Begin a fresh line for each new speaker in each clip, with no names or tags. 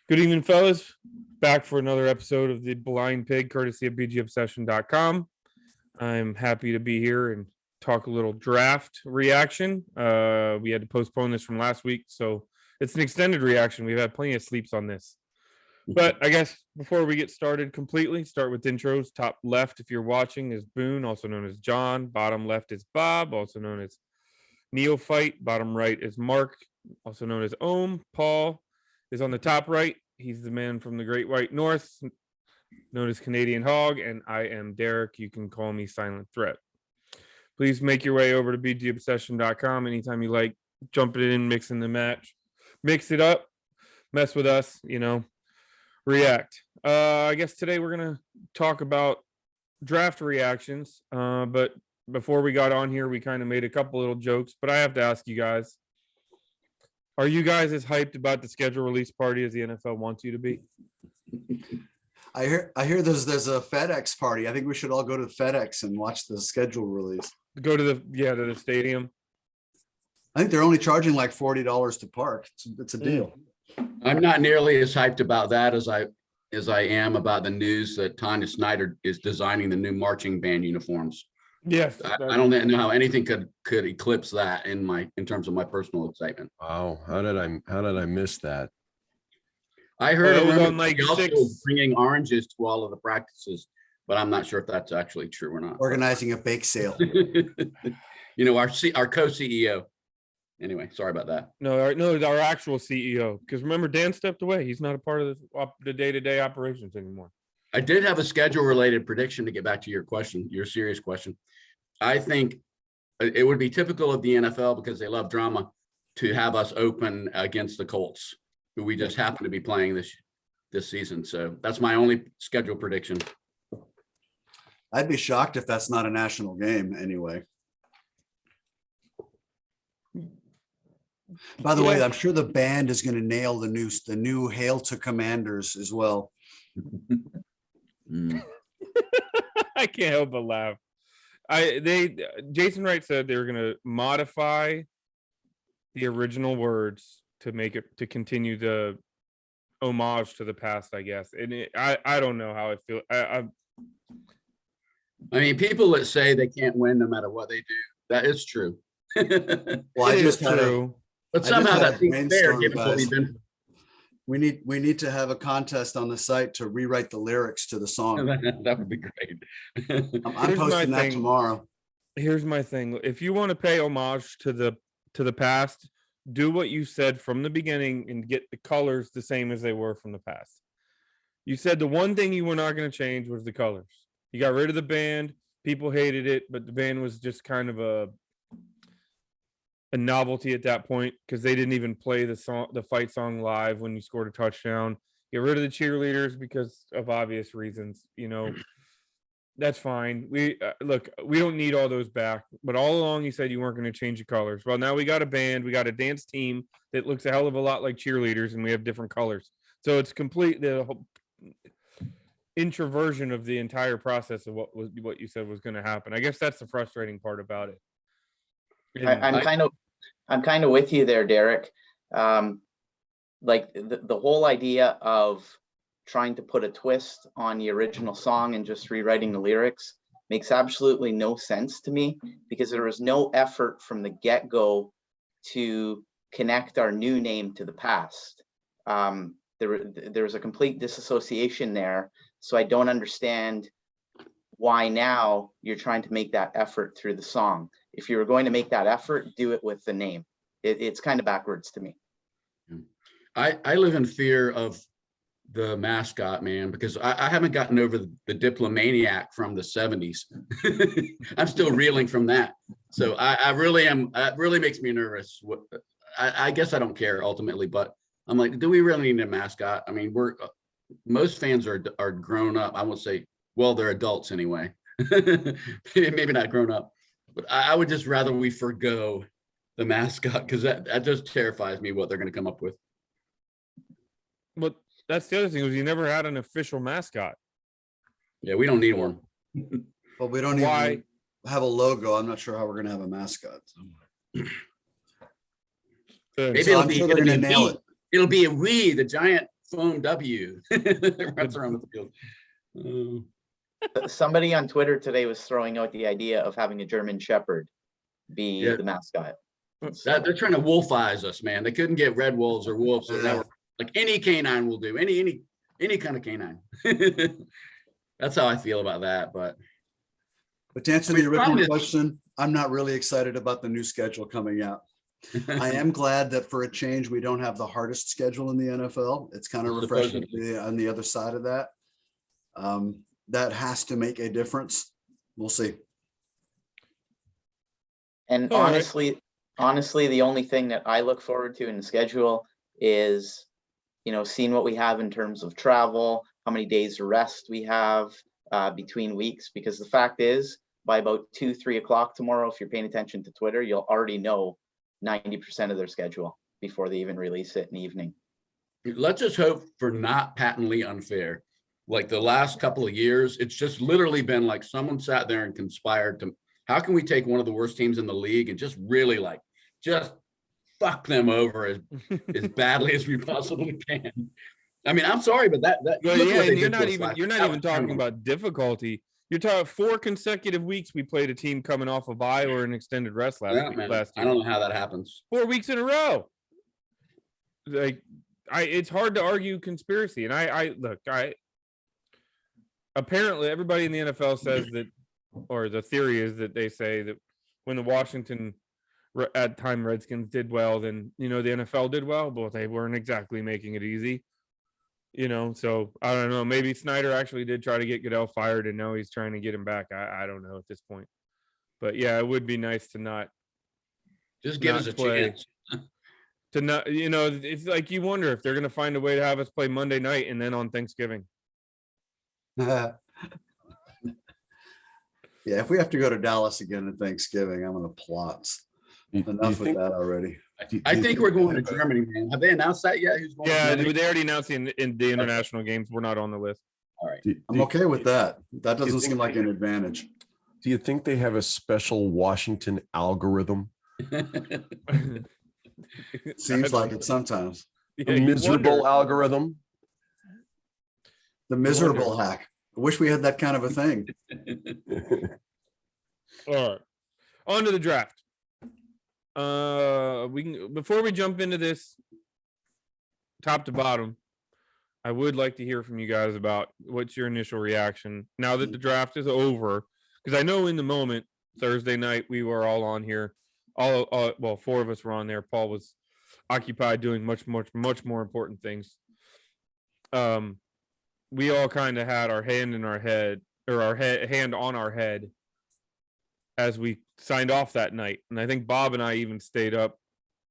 Good evening, fellas. Back for another episode of the Blind Pig, courtesy of BGObsession.com. I'm happy to be here and talk a little draft reaction. We had to postpone this from last week, so it's an extended reaction. We've had plenty of sleeps on this. But I guess before we get started completely, start with intros. Top left, if you're watching, is Boone, also known as John. Bottom left is Bob, also known as Neophyte. Bottom right is Mark, also known as Ohm. Paul is on the top right. He's the man from the Great White North, known as Canadian Hog, and I am Derek. You can call me Silent Threat. Please make your way over to bgobsession.com anytime you like. Jump it in, mix in the match, mix it up, mess with us, react. I guess today we're going to talk about draft reactions, but before we got on here, we kind of made a couple little jokes, but I have to ask you guys, are you guys as hyped about the schedule release party as the NFL wants you to be?
I hear there's a FedEx party. I think we should all go to FedEx and watch the schedule release.
Go to the stadium.
I think they're only charging like $40 to park. It's a deal.
I'm not nearly as hyped about that as I am about the news that Tanya Snyder is designing the new marching band uniforms.
Yes,
I don't know how anything could eclipse that in terms of my personal excitement.
Wow, how did I miss that?
I heard
it was on
like also bringing oranges to all of the practices, but I'm not sure if that's actually true or not.
Organizing a bake sale.
Our co-CEO. Anyway, sorry about that.
No, our actual CEO. Because remember, Dan stepped away. He's not a part of the day-to-day operations anymore.
I did have a schedule-related prediction to get back to your question, your serious question. I think it would be typical of the NFL, because they love drama, to have us open against the Colts, who we just happen to be playing this season. So that's my only schedule prediction.
I'd be shocked if that's not a national game anyway. By the way, I'm sure the band is going to nail the new Hail to Commanders as well.
I can't help but laugh. Jason Wright said they were going to modify the original words to make it to continue the homage to the past, I guess. And I don't know how I feel.
I mean, people that say they can't win no matter what they do, that is true.
Well,
it is true.
But somehow that seems fair, given what we've been.
We need to have a contest on the site to rewrite the lyrics to the song.
That would be great.
I'm posting that tomorrow.
Here's my thing. If you want to pay homage to the past, do what you said from the beginning and get the colors the same as they were from the past. You said the one thing you were not going to change was the colors. You got rid of the band. People hated it, but the band was just kind of a novelty at that point, because they didn't even play the fight song live when you scored a touchdown. Get rid of the cheerleaders because of obvious reasons. That's fine. We don't need all those back. But all along you said you weren't going to change the colors. Well, now we got a band, we got a dance team that looks a hell of a lot like cheerleaders, and we have different colors. So it's complete the whole introversion of the entire process of what you said was going to happen. I guess that's the frustrating part about it.
I'm kind of with you there, Derek. Like the whole idea of trying to put a twist on the original song and just rewriting the lyrics makes absolutely no sense to me, because there was no effort from the get-go to connect our new name to the past. There was a complete disassociation there, so I don't understand why now you're trying to make that effort through the song. If you were going to make that effort, do it with the name. It's kind of backwards to me.
I live in fear of the mascot, man, because I haven't gotten over the Diplomaniac from the 70s. I'm still reeling from that. So I really am. It really makes me nervous. I guess I don't care ultimately, but I'm like, do we really need a mascot? I mean, most fans are grown up. I won't say, well, they're adults anyway. Maybe not grown up, but I would just rather we forgo the mascot, because that just terrifies me what they're going to come up with.
But that's the other thing, was you never had an official mascot.
Yeah, we don't need one.
But we don't even have a logo. I'm not sure how we're going to have a mascot.
Maybe it'll be a we, the giant foam W. Runs around the field.
Somebody on Twitter today was throwing out the idea of having a German Shepherd be
Yeah.
the mascot.
They're trying to wolfize us, man. They couldn't get red wolves or wolves. So that were, like any canine will do, any kind of canine. That's how I feel about that. But
to answer
I mean,
the original
problem is-
question, I'm not really excited about the new schedule coming out. I am glad that for a change, we don't have the hardest schedule in the NFL. It's kind of refreshing to be on the other side of that. That has to make a difference. We'll see.
And
All right.
honestly, the only thing that I look forward to in the schedule is, seeing what we have in terms of travel, how many days of rest we have between weeks. Because the fact is, by about 2-3 o'clock tomorrow, if you're paying attention to Twitter, you'll already know 90% of their schedule before they even release it in the evening.
Let's just hope for not patently unfair. Like the last couple of years, it's just literally been like someone sat there and conspired to, how can we take one of the worst teams in the league and just really just fuck them over as badly as we possibly can. I mean, I'm sorry, but that
Well,
look
yeah,
what they
and you're
did to
not
us
even
last
you're
year.
not
That
even
was
talking
criminal.
about difficulty. You're talking 4 consecutive weeks we played a team coming off a bye or an extended rest last
Yeah,
week,
man,
last
I
year.
don't know how that happens.
4 weeks in a row. Like it's hard to argue conspiracy. And I apparently everybody in the NFL says that, or the theory is that they say that when the Washington at time Redskins did well, then the NFL did well, but they weren't exactly making it easy. So I don't know. Maybe Snyder actually did try to get Goodell fired, and now he's trying to get him back. I don't know at this point, but yeah, it would be nice to not
Just give
not
us a
play.
chance.
To not, it's like you wonder if they're going to find a way to have us play Monday night and then on Thanksgiving.
Yeah, if we have to go to Dallas again at Thanksgiving, I'm gonna plot.
Do you
Enough with
think-
that already.
I think we're going to Germany, man. Have they announced that yet? Who's going to
Yeah,
Germany?
they already announced in the international games. We're not on the list.
All right.
I'm okay with that. That doesn't
think-
seem like an advantage.
Do you think they have a special Washington algorithm?
Seems like it sometimes.
Yeah,
A
you
miserable
wonder.
algorithm?
The miserable hack. I wish we had that kind of a thing.
All right, on to the draft. We can, before we jump into this top to bottom, I would like to hear from you guys about what's your initial reaction now that the draft is over, because I know in the moment Thursday night we were all on here, well, 4 of us were on there. Paul was occupied doing much more important things. We all kind of had our hand in our head, or our hand on our head, as we signed off that night. And I think Bob and I even stayed up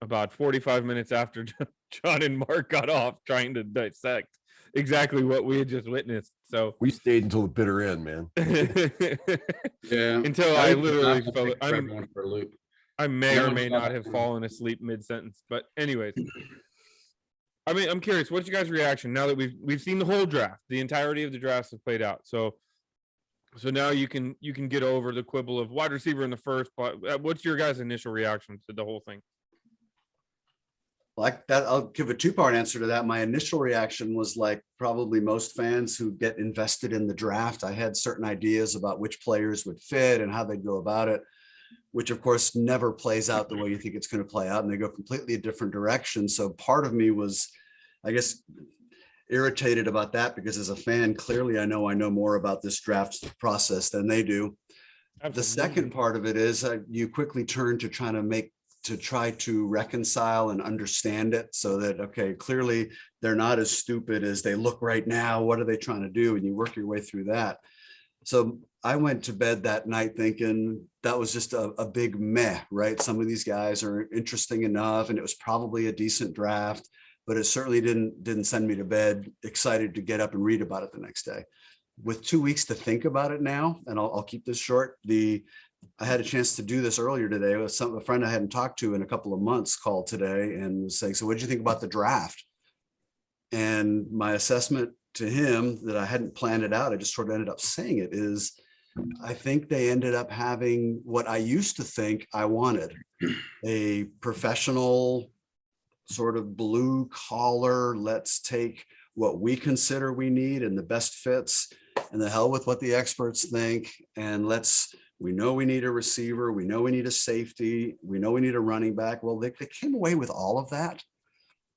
about 45 minutes after John and Mark got off trying to dissect exactly what we had just witnessed. So
We stayed until the bitter end, man.
Yeah.
until I literally fell,
everyone for a loop.
I may
No
or
one
may
saw
not
that
have
coming.
fallen asleep mid-sentence. But anyways, I mean, I'm curious, what's your guys' reaction now that we've seen the whole draft, the entirety of the drafts have played out. So now you can get over the quibble of wide receiver in the first, but what's your guys' initial reaction to the whole thing?
Like that, I'll give a 2-part answer to that. My initial reaction was like probably most fans who get invested in the draft. I had certain ideas about which players would fit and how they'd go about it, which of course never plays out the way you think it's going to play out, and they go completely a different direction. So part of me was, I guess, irritated about that, because as a fan, clearly I know more about this draft process than they do. The second part of it is you quickly turn to try to reconcile and understand it, so that, okay, clearly they're not as stupid as they look right now. What are they trying to do? And you work your way through that. So I went to bed that night thinking that was just a big meh, right? Some of these guys are interesting enough, and it was probably a decent draft, but it certainly didn't send me to bed excited to get up and read about it the next day. With 2 weeks to think about it now, and I'll keep this short. I had a chance to do this earlier today with a friend I hadn't talked to in a couple of months called today and was saying, so what did you think about the draft? And my assessment to him, that I hadn't planned it out, I just sort of ended up saying it, is I think they ended up having what I used to think I wanted, a professional sort of blue collar, let's take what we consider we need and the best fits, and the hell with what the experts think. And we know we need a receiver. We know we need a safety. We know we need a running back. Well, they came away with all of that.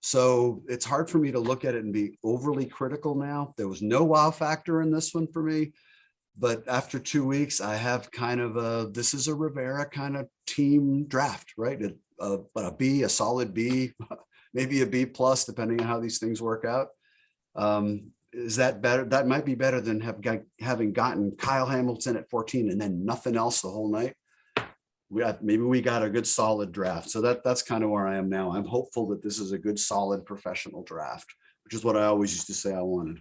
So it's hard for me to look at it and be overly critical now. There was no wow factor in this one for me. But after 2 weeks, I have kind of this is a Rivera kind of team draft, right? But a B, a solid B, maybe a B plus, depending on how these things work out. Is that better? That might be better than having gotten Kyle Hamilton at 14 and then nothing else the whole night. Maybe we got a good solid draft. So that's kind of where I am now. I'm hopeful that this is a good, solid professional draft, which is what I always used to say I wanted.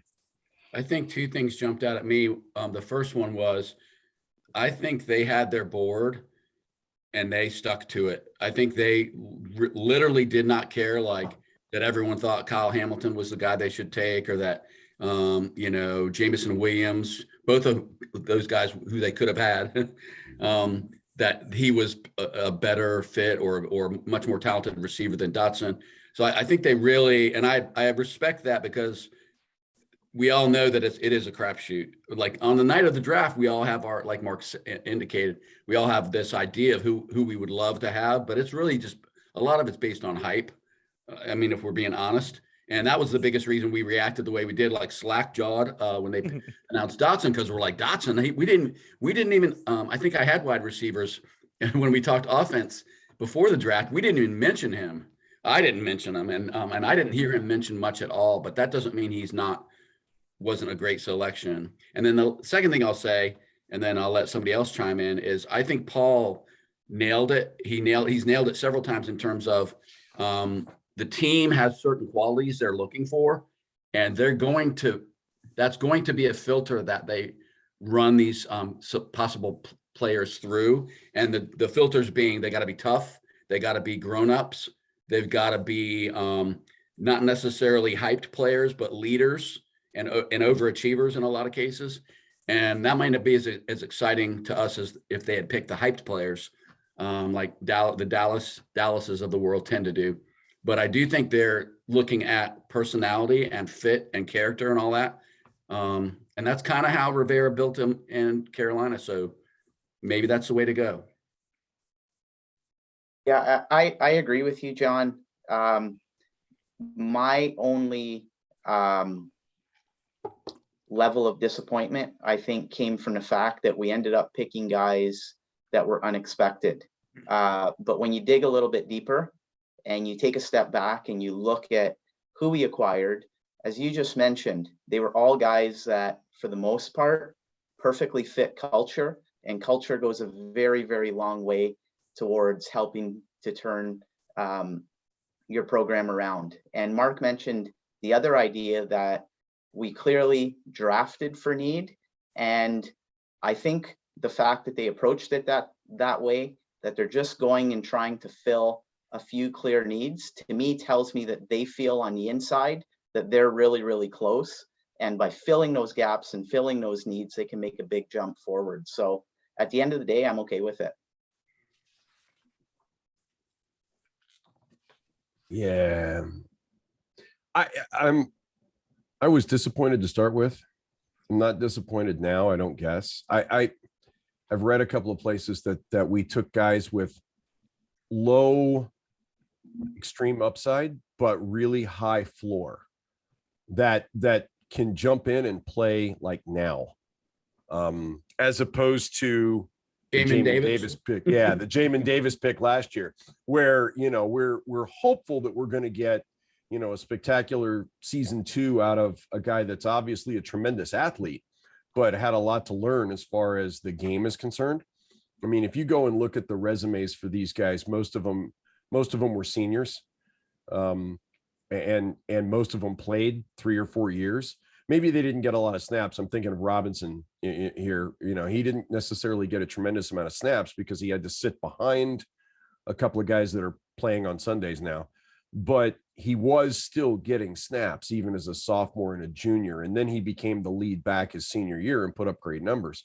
I think two things jumped out at me. The first one was, I think they had their board and they stuck to it. I think they literally did not care, like that everyone thought Kyle Hamilton was the guy they should take, or that, Jamison Williams, both of those guys who they could have had, that he was a better fit or much more talented receiver than Dotson. So I think they really, and I respect that, because we all know that it is a crapshoot. Like on the night of the draft, we all have our, like Mark indicated, we all have this idea of who we would love to have, but it's really just a lot of it's based on hype. I mean, if we're being honest, and that was the biggest reason we reacted the way we did, like slack jawed when they announced Dotson, because we're like, Dotson, we didn't even. I think I had wide receivers, and when we talked offense before the draft, we didn't even mention him. I didn't mention him, and I didn't hear him mentioned much at all. But that doesn't mean wasn't a great selection. And then the second thing I'll say, and then I'll let somebody else chime in, is I think Paul nailed it. He's nailed it several times in terms of the team has certain qualities they're looking for, and that's going to be a filter that they run these possible players through. And the filters being, they got to be tough. They got to be grown-ups. They've got to be not necessarily hyped players, but leaders and overachievers in a lot of cases. And that might not be as exciting to us as if they had picked the hyped players, like the Dallases of the world tend to do. But I do think they're looking at personality and fit and character and all that. And that's kind of how Rivera built him in Carolina. So maybe that's the way to go.
Yeah, I agree with you, John. My only level of disappointment, I think, came from the fact that we ended up picking guys that were unexpected. But when you dig a little bit deeper and you take a step back and you look at who we acquired, as you just mentioned, they were all guys that, for the most part, perfectly fit culture, and culture goes a very, very long way towards helping to turn your program around. And Mark mentioned the other idea that we clearly drafted for need. And I think the fact that they approached it that way, that they're just going and trying to fill a few clear needs, to me tells me that they feel on the inside that they're really, really close. And by filling those gaps and filling those needs, they can make a big jump forward. So at the end of the day, I'm okay with it.
Yeah. I was disappointed to start with. I'm not disappointed now, I don't guess. I've read a couple of places that we took guys with low extreme upside, but really high floor that can jump in and play like now. As opposed to
Jamin Davis
pick. Yeah, the Jamin Davis pick last year, where, we're hopeful that we're going to get, a spectacular season 2 out of a guy that's obviously a tremendous athlete, but had a lot to learn as far as the game is concerned. I mean, if you go and look at the resumes for these guys, most of them were seniors. And most of them played 3 or 4 years. Maybe they didn't get a lot of snaps. I'm thinking of Robinson here. He didn't necessarily get a tremendous amount of snaps because he had to sit behind a couple of guys that are playing on Sundays now. But he was still getting snaps even as a sophomore and a junior. And then he became the lead back his senior year and put up great numbers.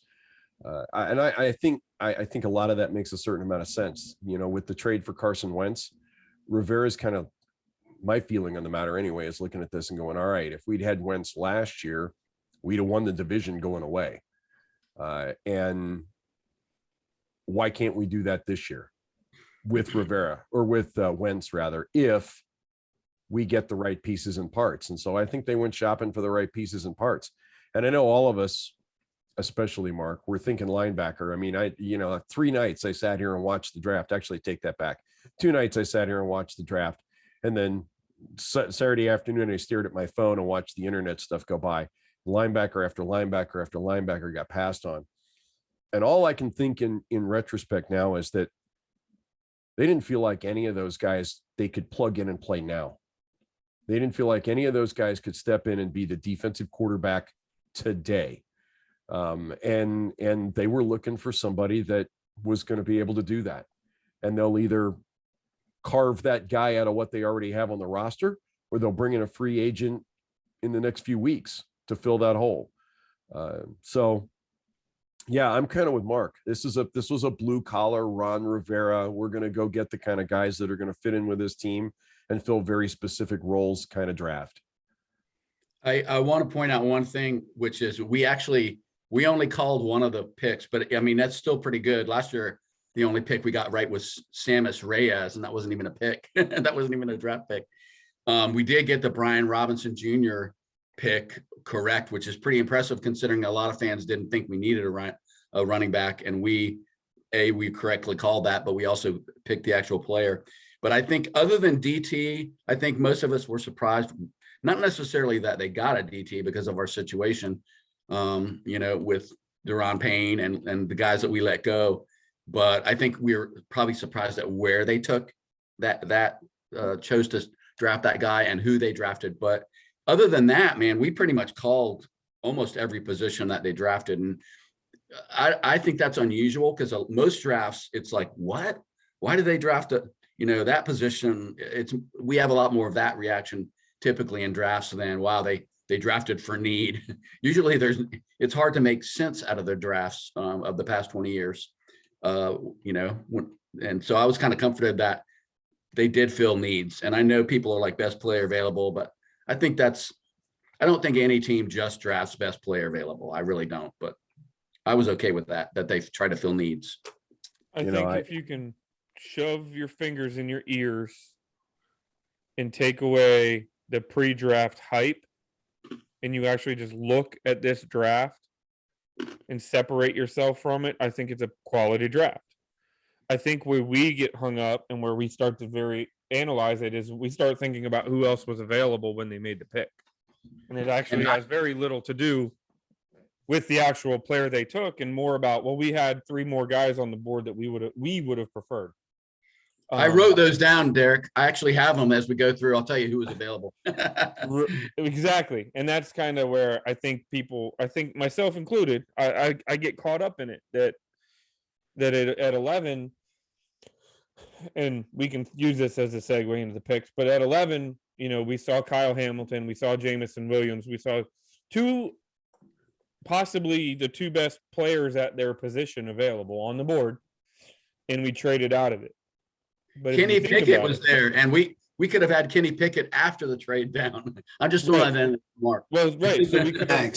I think a lot of that makes a certain amount of sense. With the trade for Carson Wentz, Rivera's kind of my feeling on the matter anyway is looking at this and going, all right, if we'd had Wentz last year, we'd have won the division going away. And why can't we do that this year with Rivera, or with Wentz rather, if we get the right pieces and parts? And so I think they went shopping for the right pieces and parts. And I know all of us, especially Mark, we're thinking linebacker. I mean, 3 nights I sat here and watched the draft. Actually, take that back. 2 nights I sat here and watched the draft. And then Saturday afternoon, I stared at my phone and watched the internet stuff go by. Linebacker after linebacker after linebacker got passed on. And all I can think in retrospect now is that they didn't feel like any of those guys they could plug in and play now. They didn't feel like any of those guys could step in and be the defensive quarterback today. And they were looking for somebody that was going to be able to do that. And they'll either carve that guy out of what they already have on the roster, or they'll bring in a free agent in the next few weeks to fill that hole. So yeah, I'm kind of with Mark. This was a blue collar Ron Rivera. We're going to go get the kind of guys that are going to fit in with his team and fill very specific roles kind of draft.
I want to point out one thing, which is we only called one of the picks, but I mean, that's still pretty good. Last year, the only pick we got right was Samus Reyes, and that wasn't even a pick. That wasn't even a draft pick. We did get the Brian Robinson Jr. pick correct, which is pretty impressive considering a lot of fans didn't think we needed a running back. And we correctly called that, but we also picked the actual player. But I think other than DT, I think most of us were surprised, not necessarily that they got a DT because of our situation, with Deron Payne and the guys that we let go. But I think we were probably surprised at where they took chose to draft that guy and who they drafted. But other than that, man, we pretty much called almost every position that they drafted. And I think that's unusual because most drafts, it's like, what? Why did they draft that position? We have a lot more of that reaction typically in drafts than, wow, they drafted for need. Usually it's hard to make sense out of their drafts of the past 20 years. And so I was kind of comforted that they did fill needs. And I know people are like best player available, but I don't think any team just drafts best player available. I really don't, but I was okay with that they've tried to fill needs.
I think if you can shove your fingers in your ears and take away the pre-draft hype, and you actually just look at this draft and separate yourself from it, I think it's a quality draft. I think where we get hung up and where we start to analyze it is we start thinking about who else was available when they made the pick. And it actually has very little to do with the actual player they took and more about, well, we had 3 more guys on the board that we would have preferred.
I wrote those down, Derek. I actually have them as we go through. I'll tell you who was available.
Exactly. And that's kind of where I think myself included, I get caught up in it that at 11, and we can use this as a segue into the picks, but at 11, we saw Kyle Hamilton, we saw Jamison Williams, we saw possibly the 2 best players at their position available on the board, and we traded out of it. But
Kenny Pickett was there, and we could have had Kenny Pickett after the trade down. I'm just throwing that in, Mark.
Well, right. So we could have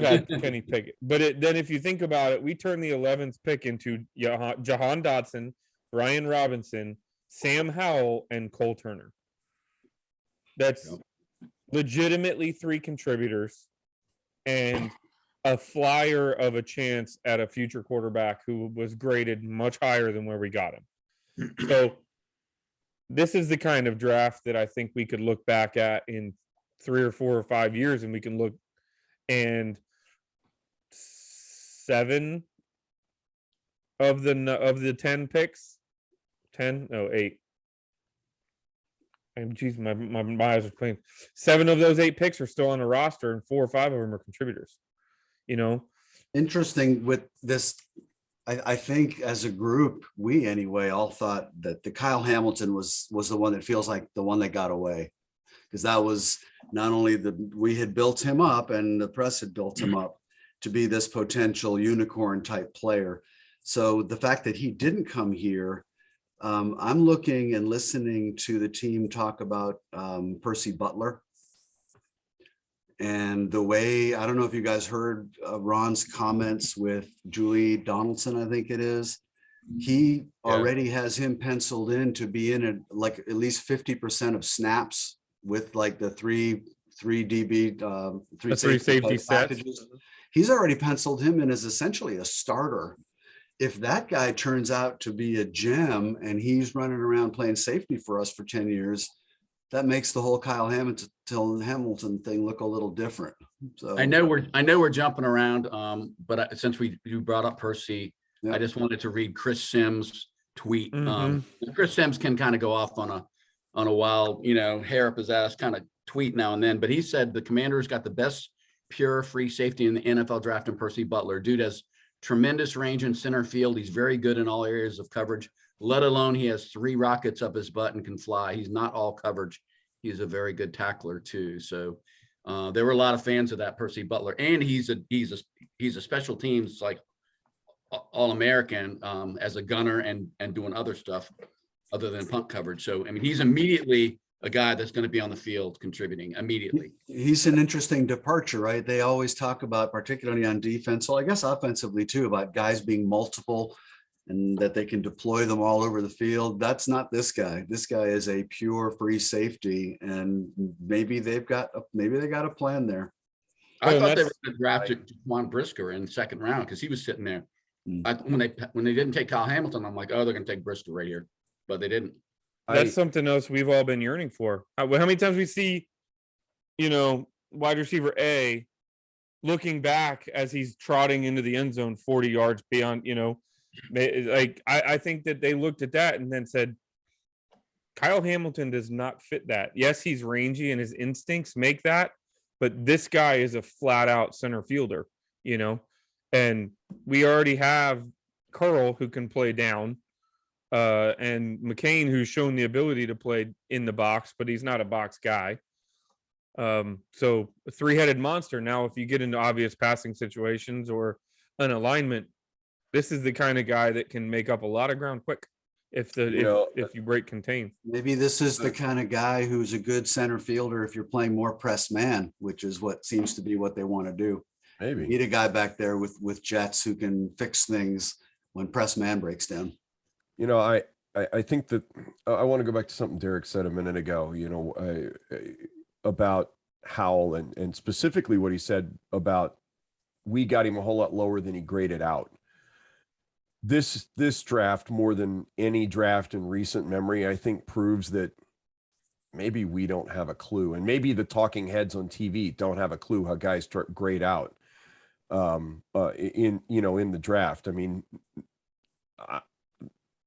had Kenny Pickett. But then if you think about it, we turned the 11th pick into Jahan Dotson, Ryan Robinson, Sam Howell, and Cole Turner. That's legitimately 3 contributors and a flyer of a chance at a future quarterback who was graded much higher than where we got him. So this is the kind of draft that I think we could look back at in 3 or 4 or 5 years, and we can look, and 7 of the 10 picks, 10, no, 8. And geez, my eyes are playing. 7 of those 8 picks are still on the roster, and 4 or 5 of them are contributors.
Interesting with this. I think as a group, we anyway all thought that the Kyle Hamilton was the one that feels like the one that got away, because that was not only we had built him up and the press had built him up to be this potential unicorn type player. So the fact that he didn't come here I'm looking and listening to the team talk about Percy Butler. And the way, I don't know if you guys heard Ron's comments with Julie Donaldson, I think it is. He already has him penciled in to be in it like at least 50% of snaps with like the three DB,
The three safety sets.
packages. He's already penciled him in as essentially a starter. If that guy turns out to be a gem and he's running around playing safety for us for 10 years, that makes the whole Kyle Hamilton thing look a little different. So
I know we're jumping around, but since you brought up Percy,
yeah.
I just wanted to read Chris Sims' tweet.
Mhm.
Chris Sims can kind of go off on a wild, hair up his ass kind of tweet now and then, but he said the Commanders got the best pure free safety in the NFL draft in Percy Butler. Dude has tremendous range in center field. He's very good in all areas of coverage, let alone he has 3 rockets up his butt and can fly. He's not all coverage. He's a very good tackler too. So there were a lot of fans of that Percy Butler, and he's a special teams like All-American as a gunner and doing other stuff other than punt coverage. So I mean, he's immediately a guy that's going to be on the field contributing immediately.
He's an interesting departure, right? They always talk about, particularly on defense, so I guess offensively too, about guys being multiple and that they can deploy them all over the field. That's not this guy. This guy is a pure free safety, and maybe they got a plan there.
I thought they were going to draft Juan Brisker in the 2nd round because he was sitting there. When they didn't take Kyle Hamilton, I'm like, oh, they're going to take Brisker right here, but they didn't.
That's something else we've all been yearning for. How many times we see, wide receiver A looking back as he's trotting into the end zone 40 yards beyond, like I think that they looked at that and then said, Kyle Hamilton does not fit that. Yes, he's rangy and his instincts make that, but this guy is a flat out center fielder, and we already have Curl who can play down. And McCain, who's shown the ability to play in the box, but he's not a box guy. So a 3-headed monster. Now, if you get into obvious passing situations or an alignment, this is the kind of guy that can make up a lot of ground quick if you break contain.
Maybe this is the kind of guy who's a good center fielder if you're playing more press man, which is what seems to be what they want to do.
Maybe
you need a guy back there with jets who can fix things when press man breaks down.
I think that I want to go back to something Derek said a minute ago, about Howell and specifically what he said about we got him a whole lot lower than he graded out. This draft, more than any draft in recent memory, I think proves that maybe we don't have a clue, and maybe the talking heads on TV don't have a clue how guys grade out in the draft. I mean,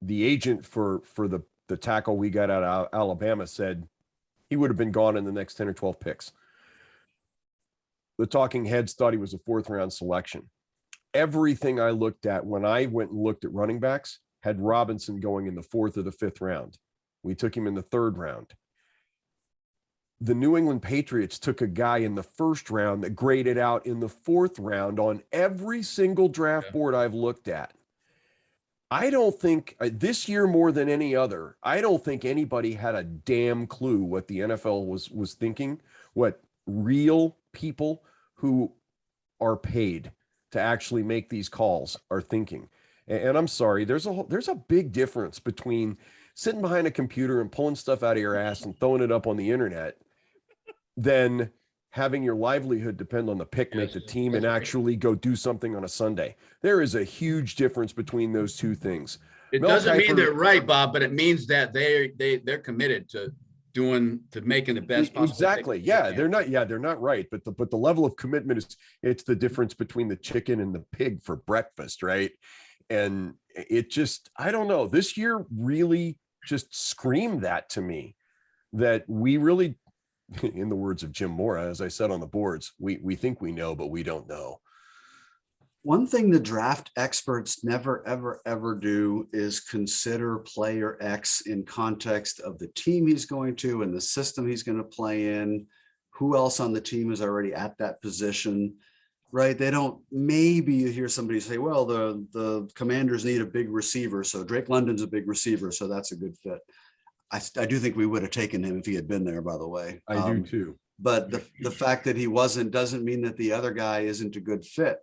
the agent for the tackle we got out of Alabama said he would have been gone in the next 10 or 12 picks. The talking heads thought he was a 4th round selection. Everything I looked at when I went and looked at running backs had Robinson going in the 4th or the 5th round. We took him in the 3rd round. The New England Patriots took a guy in the 1st round that graded out in the 4th round on every single draft board I've looked at. I don't think this year more than any other, I don't think anybody had a damn clue what the NFL was thinking, what real people who are paid to actually make these calls are thinking. And I'm sorry, there's a big difference between sitting behind a computer and pulling stuff out of your ass and throwing it up on the internet than having your livelihood depend on the pick, make the team, and actually go do something on a Sunday. There is a huge difference between those two things.
It doesn't mean they're right, Bob, but it means that they're committed to making the best possible.
Exactly. Yeah, they're not right. But the level of commitment it's the difference between the chicken and the pig for breakfast, right? And it just, I don't know. This year really just screamed that to me, that we really, in the words of Jim Mora, as I said on the boards, we think we know, but we don't know.
One thing the draft experts never, ever, ever do is consider player X in context of the team he's going to and the system he's going to play in. Who else on the team is already at that position? right? They don't, maybe you hear somebody say, well, the Commanders need a big receiver. So Drake London's a big receiver. So that's a good fit. I do think we would have taken him if he had been there, by the way.
I do too.
But the fact that he wasn't doesn't mean that the other guy isn't a good fit.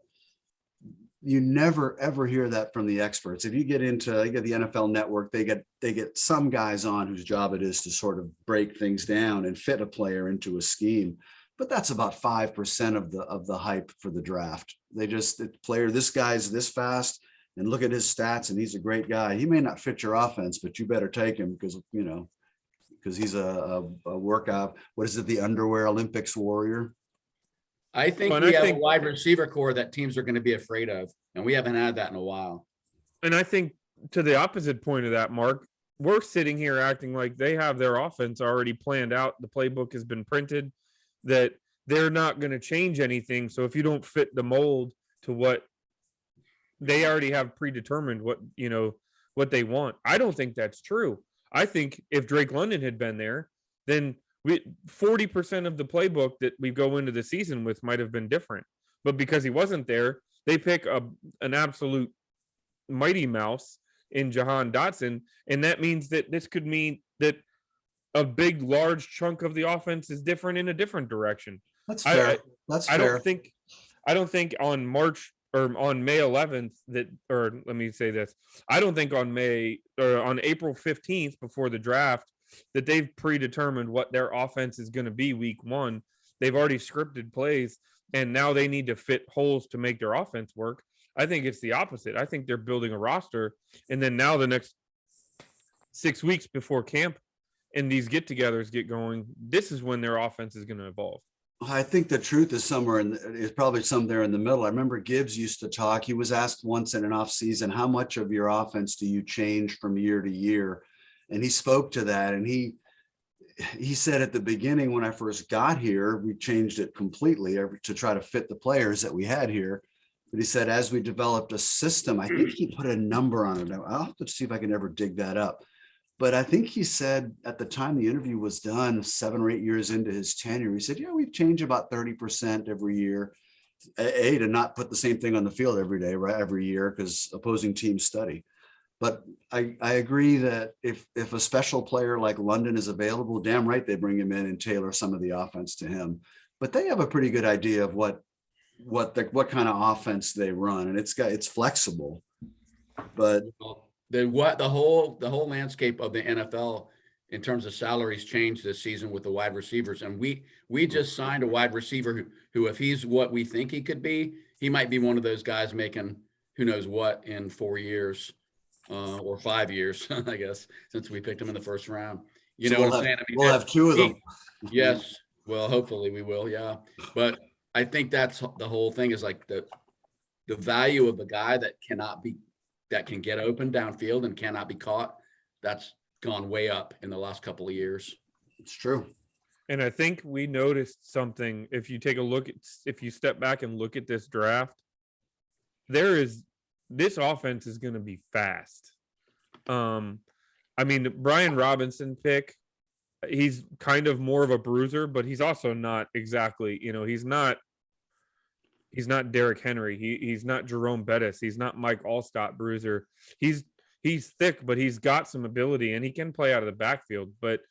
You never ever hear that from the experts. If you get into the NFL Network, they get some guys on whose job it is to sort of break things down and fit a player into a scheme. But that's about 5% of the hype for the draft. They just, the player, this guy's this fast, and look at his stats, and he's a great guy. He may not fit your offense, but you better take him because he's a workout. What is it? The underwear Olympics warrior.
I think
Well,
we
I
have
think-
a wide receiver core that teams are going to be afraid of, and we haven't had that in a while.
And I think to the opposite point of that, Mark, we're sitting here acting like they have their offense already planned out. The playbook has been printed, that they're not going to change anything. So if you don't fit the mold to what they already have predetermined, what they want, I don't think that's true. I think if Drake London had been there, then 40% of the playbook that we go into the season with might have been different. But because he wasn't there, they pick an absolute mighty mouse in Jahan Dotson. And that means that this could mean that a big, large chunk of the offense is different in a different direction.
That's fair.
I don't think on March or on May 11th or let me say this. I don't think on April 15th before the draft that they've predetermined what their offense is going to be week 1. They've already scripted plays, and now they need to fit holes to make their offense work. I think it's the opposite. I think they're building a roster, and then now the next 6 weeks before camp and these get-togethers get going, this is when their offense is going to evolve.
I think the truth is is probably somewhere in the middle. I remember Gibbs used to talk. He was asked once in an off season, how much of your offense do you change from year to year? And he spoke to that. And he said at the beginning, when I first got here, we changed it completely to try to fit the players that we had here. But he said, as we developed a system, I think he put a number on it. I'll have to see if I can ever dig that up. But I think he said at the time the interview was done, 7 or 8 years into his tenure, he said, yeah, we change about 30% every year. To not put the same thing on the field every day, right? Every year, because opposing teams study. But I agree that if a special player like London is available, damn right they bring him in and tailor some of the offense to him. But they have a pretty good idea of what kind of offense they run, and it's flexible. But
The whole landscape of the NFL in terms of salaries changed this season with the wide receivers, and we just signed a wide receiver who if he's what we think he could be, he might be one of those guys making who knows what in 4 years. Or 5 years, I guess, since we picked him in the first round. You know what I'm saying? I mean,
we'll have 2 of them.
Yes. Well, hopefully we will. Yeah. But I think that's the whole thing is like the value of the guy that can get open downfield and cannot be caught. That's gone way up in the last couple of years.
It's true.
And I think we noticed something. If you step back and look at this draft, this offense is going to be fast. I mean, the Brian Robinson pick, he's kind of more of a bruiser, but he's also not exactly, he's not Derrick Henry. He's not Jerome Bettis. He's not Mike Allstott bruiser. He's thick, but he's got some ability and he can play out of the backfield. But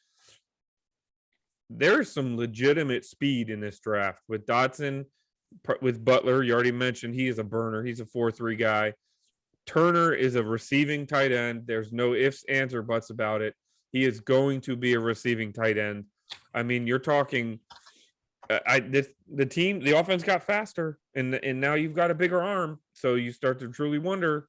there's some legitimate speed in this draft with Dotson, with Butler. You already mentioned he is a burner. He's a 4.3 guy. Turner is a receiving tight end. There's no ifs, ands, or buts about it. He is going to be a receiving tight end. I mean, you're talking the offense got faster, and now you've got a bigger arm. So you start to truly wonder.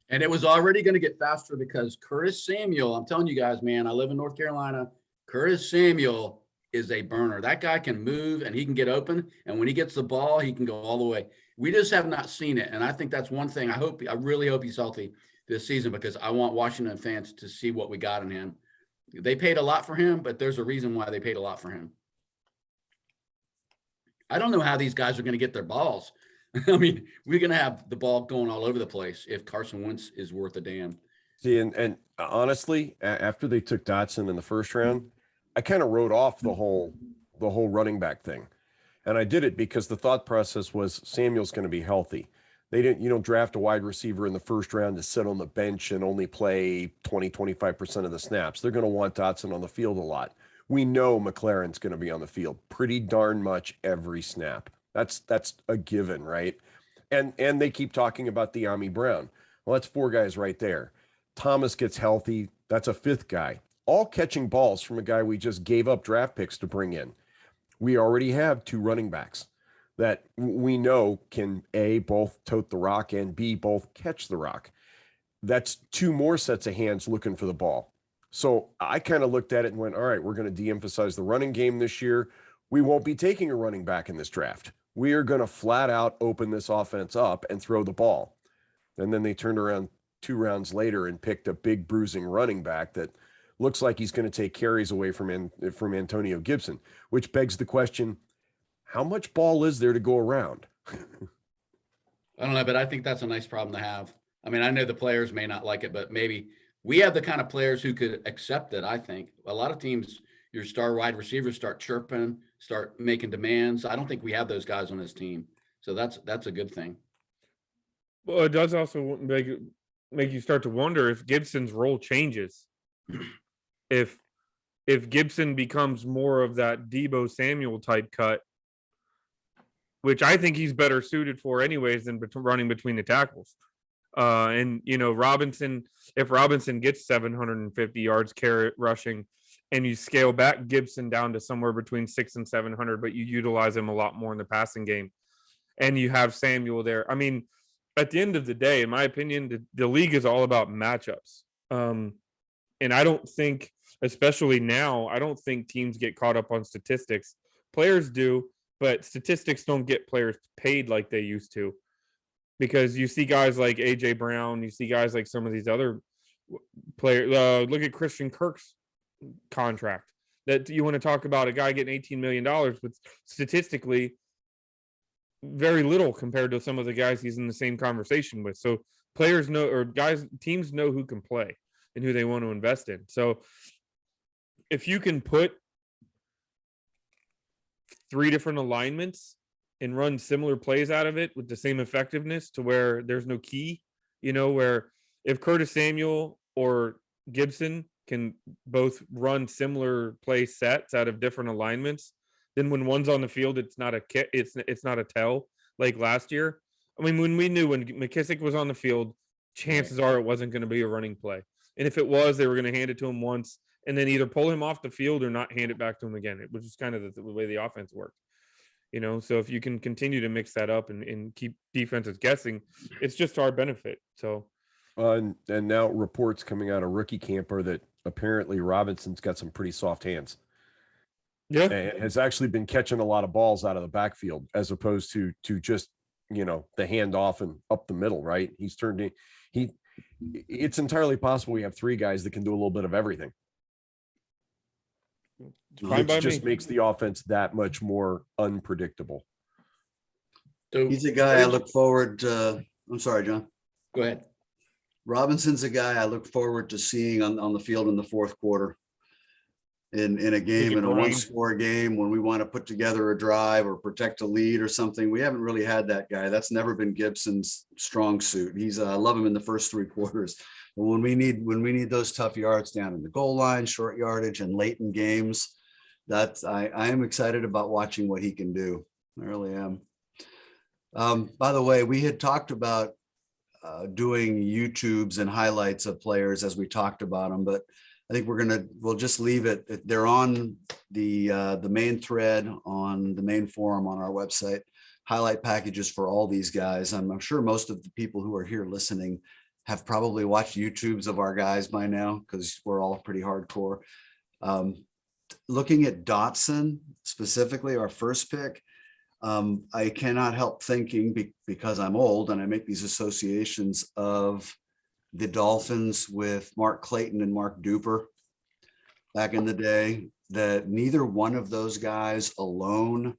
And it was already going to get faster because Curtis Samuel, I'm telling you guys, man, I live in North Carolina. Curtis Samuel is a burner. That guy can move and he can get open. And when he gets the ball, he can go all the way. We just have not seen it. And I think that's one thing. I really hope he's healthy this season because I want Washington fans to see what we got in him. They paid a lot for him, but there's a reason why they paid a lot for him. I don't know how these guys are going to get their balls. I mean, we're going to have the ball going all over the place if Carson Wentz is worth a damn.
See, and honestly, after they took Dotson in the first round, I kind of wrote off the whole running back thing. And I did it because the thought process was Samuel's going to be healthy. You don't draft a wide receiver in the first round to sit on the bench and only play 25% of the snaps. They're going to want Dotson on the field a lot. We know McLaren's going to be on the field pretty darn much every snap. That's a given, right? And they keep talking about De'Ami Brown. Well, that's 4 guys right there. Thomas gets healthy. That's a 5th guy. All catching balls from a guy we just gave up draft picks to bring in. We already have 2 running backs that we know can A, both tote the rock, and B, both catch the rock. That's 2 more sets of hands looking for the ball. So I kind of looked at it and went, all right, we're going to de-emphasize the running game this year. We won't be taking a running back in this draft. We are going to flat out open this offense up and throw the ball. And then they turned around 2 rounds later and picked a big bruising running back that looks like he's going to take carries away from Antonio Gibson, which begs the question, how much ball is there to go around?
I don't know, but I think that's a nice problem to have. I mean, I know the players may not like it, but maybe we have the kind of players who could accept it. I think a lot of teams, your star wide receivers start chirping, start making demands. I don't think we have those guys on this team. So that's a good thing.
Well, it does also make you start to wonder if Gibson's role changes. If Gibson becomes more of that Deebo Samuel type cut, which I think he's better suited for anyways than running between the tackles. And Robinson, if Robinson gets 750 yards rushing, and you scale back Gibson down to somewhere between 600 and 700, but you utilize him a lot more in the passing game, and you have Samuel there. I mean, at the end of the day, in my opinion, the league is all about matchups. And I don't think, especially now, I don't think teams get caught up on statistics. Players do, but statistics don't get players paid like they used to. Because you see guys like A.J. Brown, you see guys like some of these other players. Look at Christian Kirk's contract. That you want to talk about a guy getting $18 million, but statistically, very little compared to some of the guys he's in the same conversation with. So players know, or teams know who can play and who they want to invest in. So if you can put 3 different alignments and run similar plays out of it with the same effectiveness to where there's no key, where if Curtis Samuel or Gibson can both run similar play sets out of different alignments, then when one's on the field, it's not a tell like last year. I mean, when we knew when McKissick was on the field, chances are it wasn't going to be a running play. And if it was, they were going to hand it to him once and then either pull him off the field or not hand it back to him again. It was just kind of the way the offense worked. So if you can continue to mix that up and keep defenses guessing, it's just to our benefit. So,
and now reports coming out of rookie camp are that apparently Robinson's got some pretty soft hands.
Yeah,
and has actually been catching a lot of balls out of the backfield as opposed to just the handoff and up the middle. Right? It's entirely possible we have 3 guys that can do a little bit of everything. It just makes the offense that much more unpredictable.
So
He's a guy I look forward to. I'm sorry, John.
Go ahead.
Robinson's a guy I look forward to seeing on the field in the 4th quarter. In a game, in a 1-score game, when we want to put together a drive or protect a lead or something. We haven't really had that guy. That's never been Gibson's strong suit. I love him in the first 3 quarters. But when we need those tough yards down in the goal line, short yardage, and late in games, I am excited about watching what he can do. I really am. By the way, we had talked about doing YouTubes and highlights of players as we talked about them, but I think we'll just leave it. They're on the main thread on the main forum on our website, highlight packages for all these guys. I'm sure most of the people who are here listening have probably watched YouTubes of our guys by now because we're all pretty hardcore. Looking at Dotson, specifically our first pick, I cannot help thinking because I'm old and I make these associations of the Dolphins with Mark Clayton and Mark Duper back in the day, that neither one of those guys alone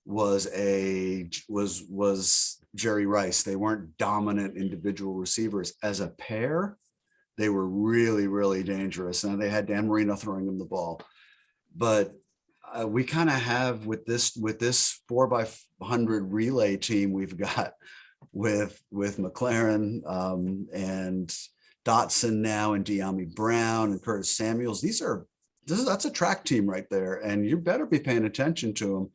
was Jerry Rice. They weren't dominant individual receivers. As a pair, they were really, really dangerous. And they had Dan Marino throwing them the ball. But we kind of have with this 4x100 relay team we've got with McLaren and Dotson now and De'Ami Brown and Curtis Samuels. That's a track team right there, and you better be paying attention to them.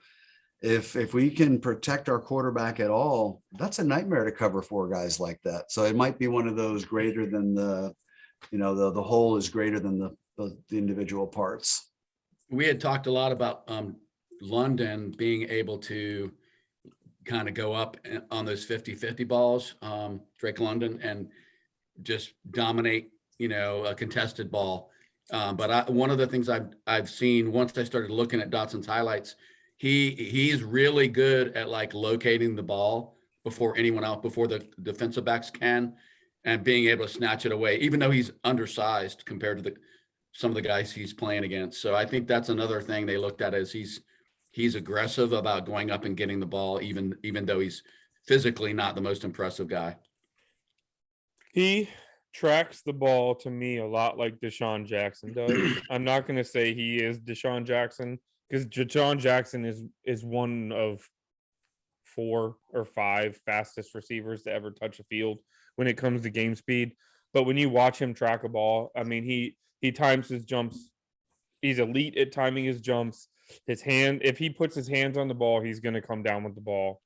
If we can protect our quarterback at all, that's a nightmare to cover 4 guys like that. So it might be one of those greater than the whole is greater than the individual parts.
We had talked a lot about London being able to kind of go up on those 50-50 balls, Drake London, and just dominate, a contested ball. But one of the things I've seen once I started looking at Dotson's highlights, he's really good at like locating the ball before anyone else, before the defensive backs can, and being able to snatch it away, even though he's undersized compared to some of the guys he's playing against. So I think that's another thing they looked at, is he's aggressive about going up and getting the ball, even though he's physically not the most impressive guy.
He tracks the ball to me a lot like Deshaun Jackson does. I'm not going to say he is Deshaun Jackson, because Deshaun Jackson is one of 4 or 5 fastest receivers to ever touch a field when it comes to game speed. But when you watch him track a ball, I mean, he times his jumps. He's elite at timing his jumps. His hand, if he puts his hands on the ball, he's going to come down with the ball.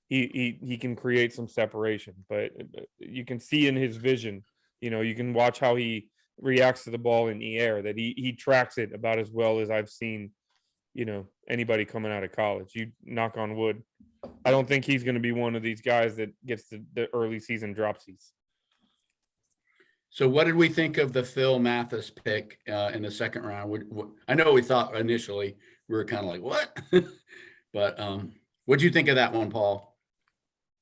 He can create some separation, but you can see in his vision, you can watch how he reacts to the ball in the air, that he tracks it about as well as I've seen, anybody coming out of college. You knock on wood. I don't think he's going to be one of these guys that gets the early season dropsies.
So what did we think of the Phil Mathis pick in the second round? I know we thought initially we were kind of like, what? But what do you think of that one, Paul?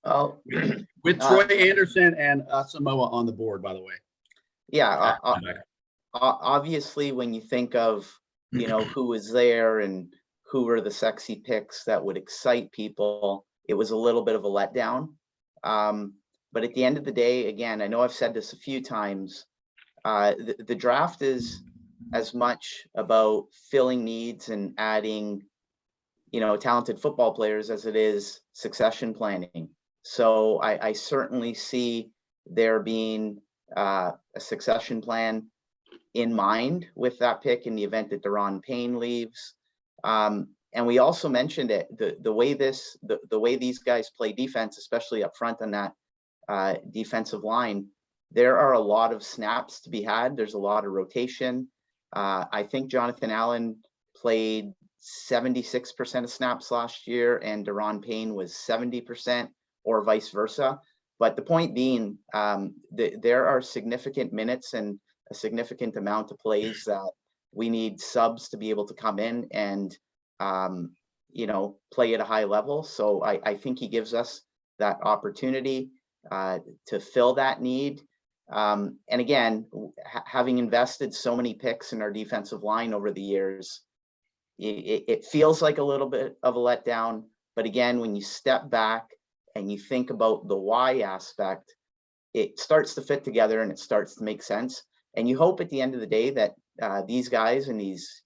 Oh,
With Troy Anderson and Samoa on the board, by the way.
yeah. Obviously, when you think of, who was there and who were the sexy picks that would excite people, it was a little bit of a letdown. But at the end of the day, again, I know I've said this a few times, the draft is as much about filling needs and adding, talented football players as it is succession planning. So I certainly see there being a succession plan in mind with that pick in the event that Daron Payne leaves. And we also mentioned it, the way these guys play defense, especially up front on that defensive line, there are a lot of snaps to be had. There's a lot of rotation. I think Jonathan Allen played 76% of snaps last year, and Daron Payne was 70%, or vice versa. But the point being, there are significant minutes and a significant amount of plays that we need subs to be able to come in and play at a high level. So I think he gives us that opportunity to fill that need. And again, having invested so many picks in our defensive line over the years, it feels like a little bit of a letdown. But again, when you step back and you think about the why aspect, it starts to fit together and it starts to make sense. And you hope at the end of the day that these guys and these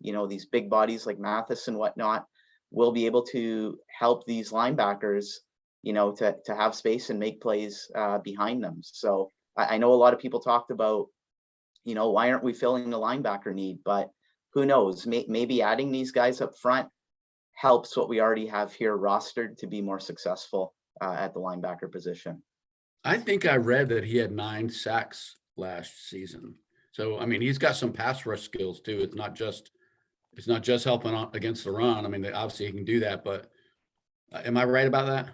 big bodies like Mathis and whatnot will be able to help these linebackers, to have space and make plays behind them. So I know a lot of people talked about, why aren't we filling the linebacker need? But who knows? Maybe adding these guys up front helps what we already have here rostered to be more successful at the linebacker position.
I think I read that he had 9 sacks last season. So, I mean, he's got some pass rush skills too. It's not just helping against the run. I mean, obviously he can do that, but am I right about that?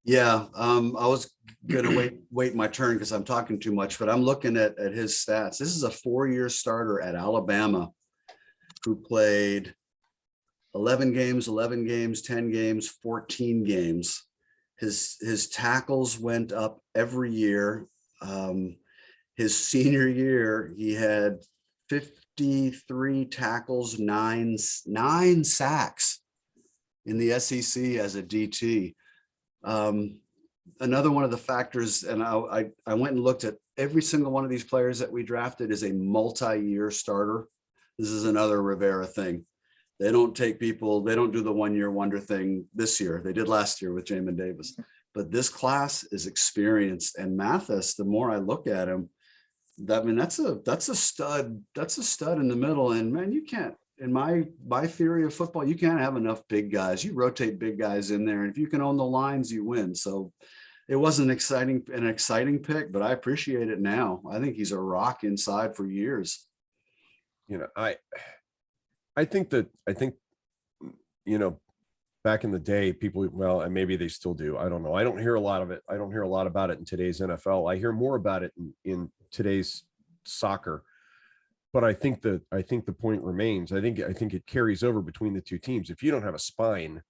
Yeah, I was gonna wait my turn because I'm talking too much, but I'm looking at his stats. This is a 4-year starter at Alabama who played 11 games, 10 games, 14 games. His tackles went up every year. His senior year, he had 53 tackles, nine sacks in the SEC as a DT. Another one of the factors, and I went and looked at every single one of these players that we drafted is a multi-year starter. This is another Rivera thing. They don't take people, they don't do the 1 year wonder thing this year. They did last year with Jamin Davis. But this class is experienced, and Mathis, the more I look at him, that's a stud in the middle. And man, you can't, in my theory of football, you can't have enough big guys. You rotate big guys in there, and if you can own the lines, you win. So it was an exciting pick, but I appreciate it now. I think he's a rock inside for years.
You know, I think, you know, back in the day, people, well, and maybe they still do, I don't know. I don't hear a lot of it. I don't hear a lot about it in today's NFL. I hear more about it in today's soccer. But I think the point remains. I think it carries over between the two teams. If you don't have a spine,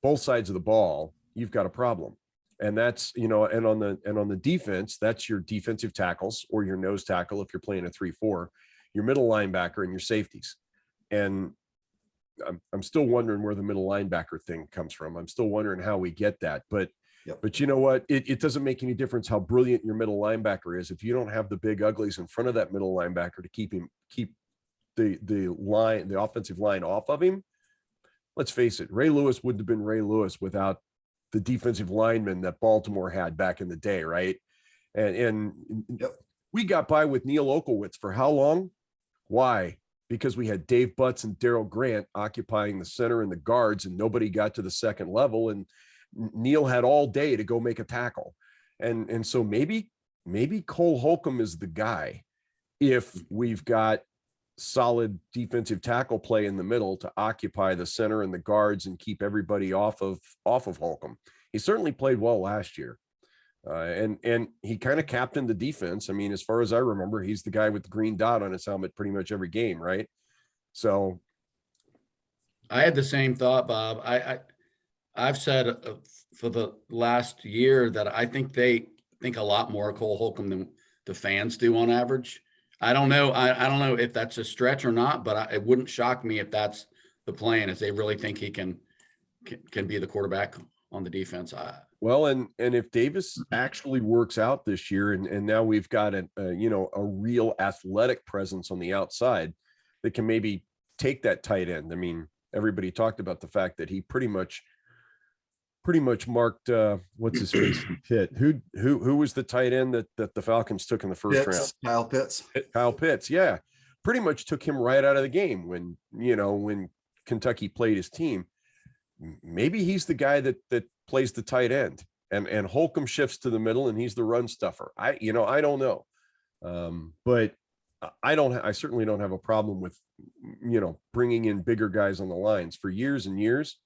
both sides of the ball, you've got a problem. And that's, you know, and on the defense, that's your defensive tackles or your nose tackle if you're playing a 3-4, your middle linebacker and your safeties. And I'm still wondering where the middle linebacker thing comes from. I'm still wondering how we get that. But you know what? It doesn't make any difference how brilliant your middle linebacker is if you don't have the big uglies in front of that middle linebacker to keep the offensive line off of him. Let's face it, Ray Lewis wouldn't have been Ray Lewis without the defensive linemen that Baltimore had back in the day, right? And we got by with Neil Olkowitz for how long? Why? Because we had Dave Butts and Daryl Grant occupying the center and the guards, and nobody got to the second level. And Neil had all day to go make a tackle. And so maybe Cole Holcomb is the guy if we've got solid defensive tackle play in the middle to occupy the center and the guards and keep everybody off of Holcomb. He certainly played well last year. And he kind of captained the defense. I mean, as far as I remember, he's the guy with the green dot on his helmet pretty much every game, right? So
I had the same thought, Bob. I've said for the last year that I think they think a lot more of Cole Holcomb than the fans do on average. I don't know. I don't know if that's a stretch or not, but it wouldn't shock me if that's the plan, if they really think he can be the quarterback on the defense.
Well, and if Davis actually works out this year, and now we've got a real athletic presence on the outside that can maybe take that tight end. I mean, everybody talked about the fact that he pretty much marked what's his face Pitt. Who was the tight end that the Falcons took in the first round? Kyle Pitts. Yeah, pretty much took him right out of the game when Kentucky played his team. Maybe he's the guy that plays the tight end, and Holcomb shifts to the middle and he's the run stuffer. I don't know. But I certainly don't have a problem with, bringing in bigger guys on the lines. For years and years,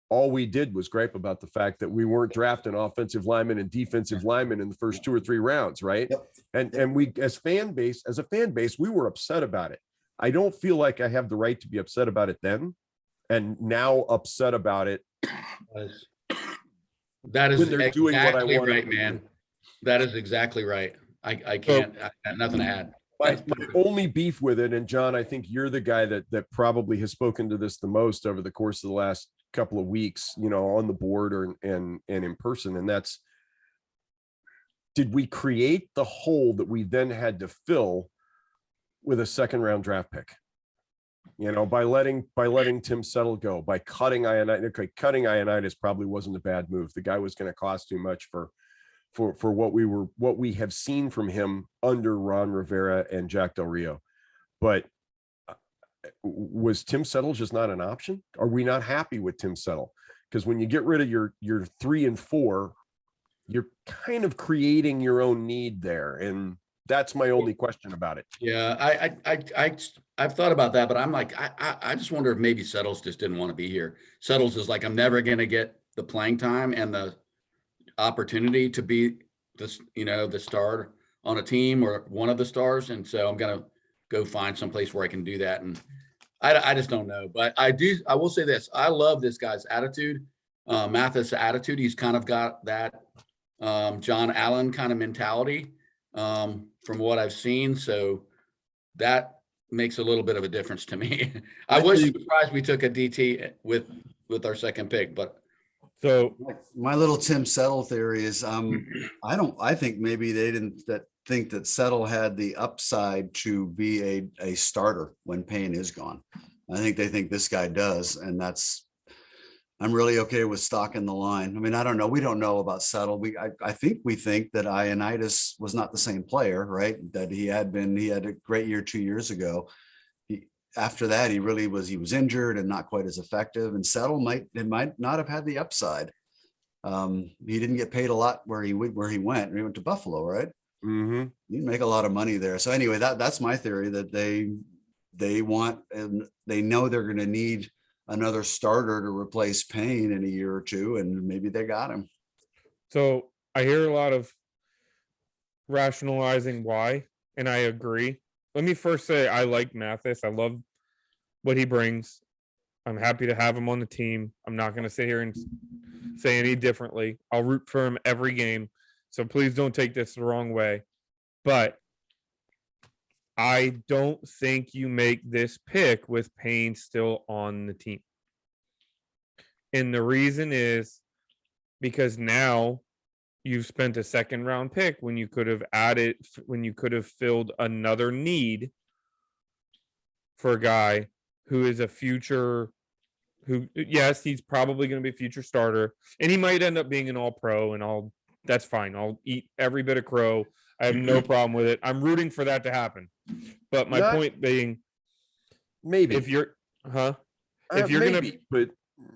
all we did was gripe about the fact that we weren't drafting offensive linemen and defensive linemen in the first 2 or 3 rounds. Right. Yep. And we, as a fan base, we were upset about it. I don't feel like I have the right to be upset about it then, and now upset about it.
That is
they're doing what I want,
right, man. That is exactly right. I can't, I got nothing to add.
My only beef with it, and John, I think you're the guy that probably has spoken to this the most over the course of the last couple of weeks, on the board and in person. And that's, did we create the hole that we then had to fill with a second round draft pick? By letting Tim Settle go, by cutting Ioannidis. Okay, cutting Ioannidis probably wasn't a bad move. The guy was going to cost too much for what we have seen from him under Ron Rivera and Jack Del Rio. But was Tim Settle just not an option? Are we not happy with Tim Settle? Because when you get rid of your 3 and 4, you're kind of creating your own need there. And that's my only question about it.
Yeah, I've thought about that, but I'm like, I just wonder if maybe Settles just didn't want to be here. Settles is like, I'm never going to get the playing time and the opportunity to be this, the star on a team or one of the stars. And so I'm going to go find someplace where I can do that. And I just don't know, but I will say this. I love this guy's attitude, Mathis' attitude. He's kind of got that John Allen kind of mentality from what I've seen. So that makes a little bit of a difference to me. I was surprised we took a DT with our second pick, but
so my little Tim Settle theory is I think maybe they didn't think that Settle had the upside to be a starter when Payne is gone. I think they think this guy does, and I'm really okay with stocking the line. I mean, I don't know. We don't know about Settle. I think we think that Ioannidis was not the same player, right? That he had a great year 2 years ago. After that, he was injured and not quite as effective. And Settle might not have had the upside. He didn't get paid a lot where he went. He went to Buffalo, right?
Mm-hmm.
You make a lot of money there. So anyway, that's my theory, that they want, and they know they're going to need another starter to replace Payne in a year or two, and maybe they got him.
So I hear a lot of rationalizing why, and I agree. Let me first say I like Mathis. I love what he brings. I'm happy to have him on the team. I'm not going to sit here and say any differently. I'll root for him every game. So please don't take this the wrong way. But I don't think you make this pick with Payne still on the team. And the reason is because now you've spent a second round pick when you could have filled another need for a guy who is a future, yes, he's probably going to be a future starter, and he might end up being an all-pro, and that's fine. I'll eat every bit of crow. I have no problem with it. I'm rooting for that to happen. But my point being,
maybe
if you're
but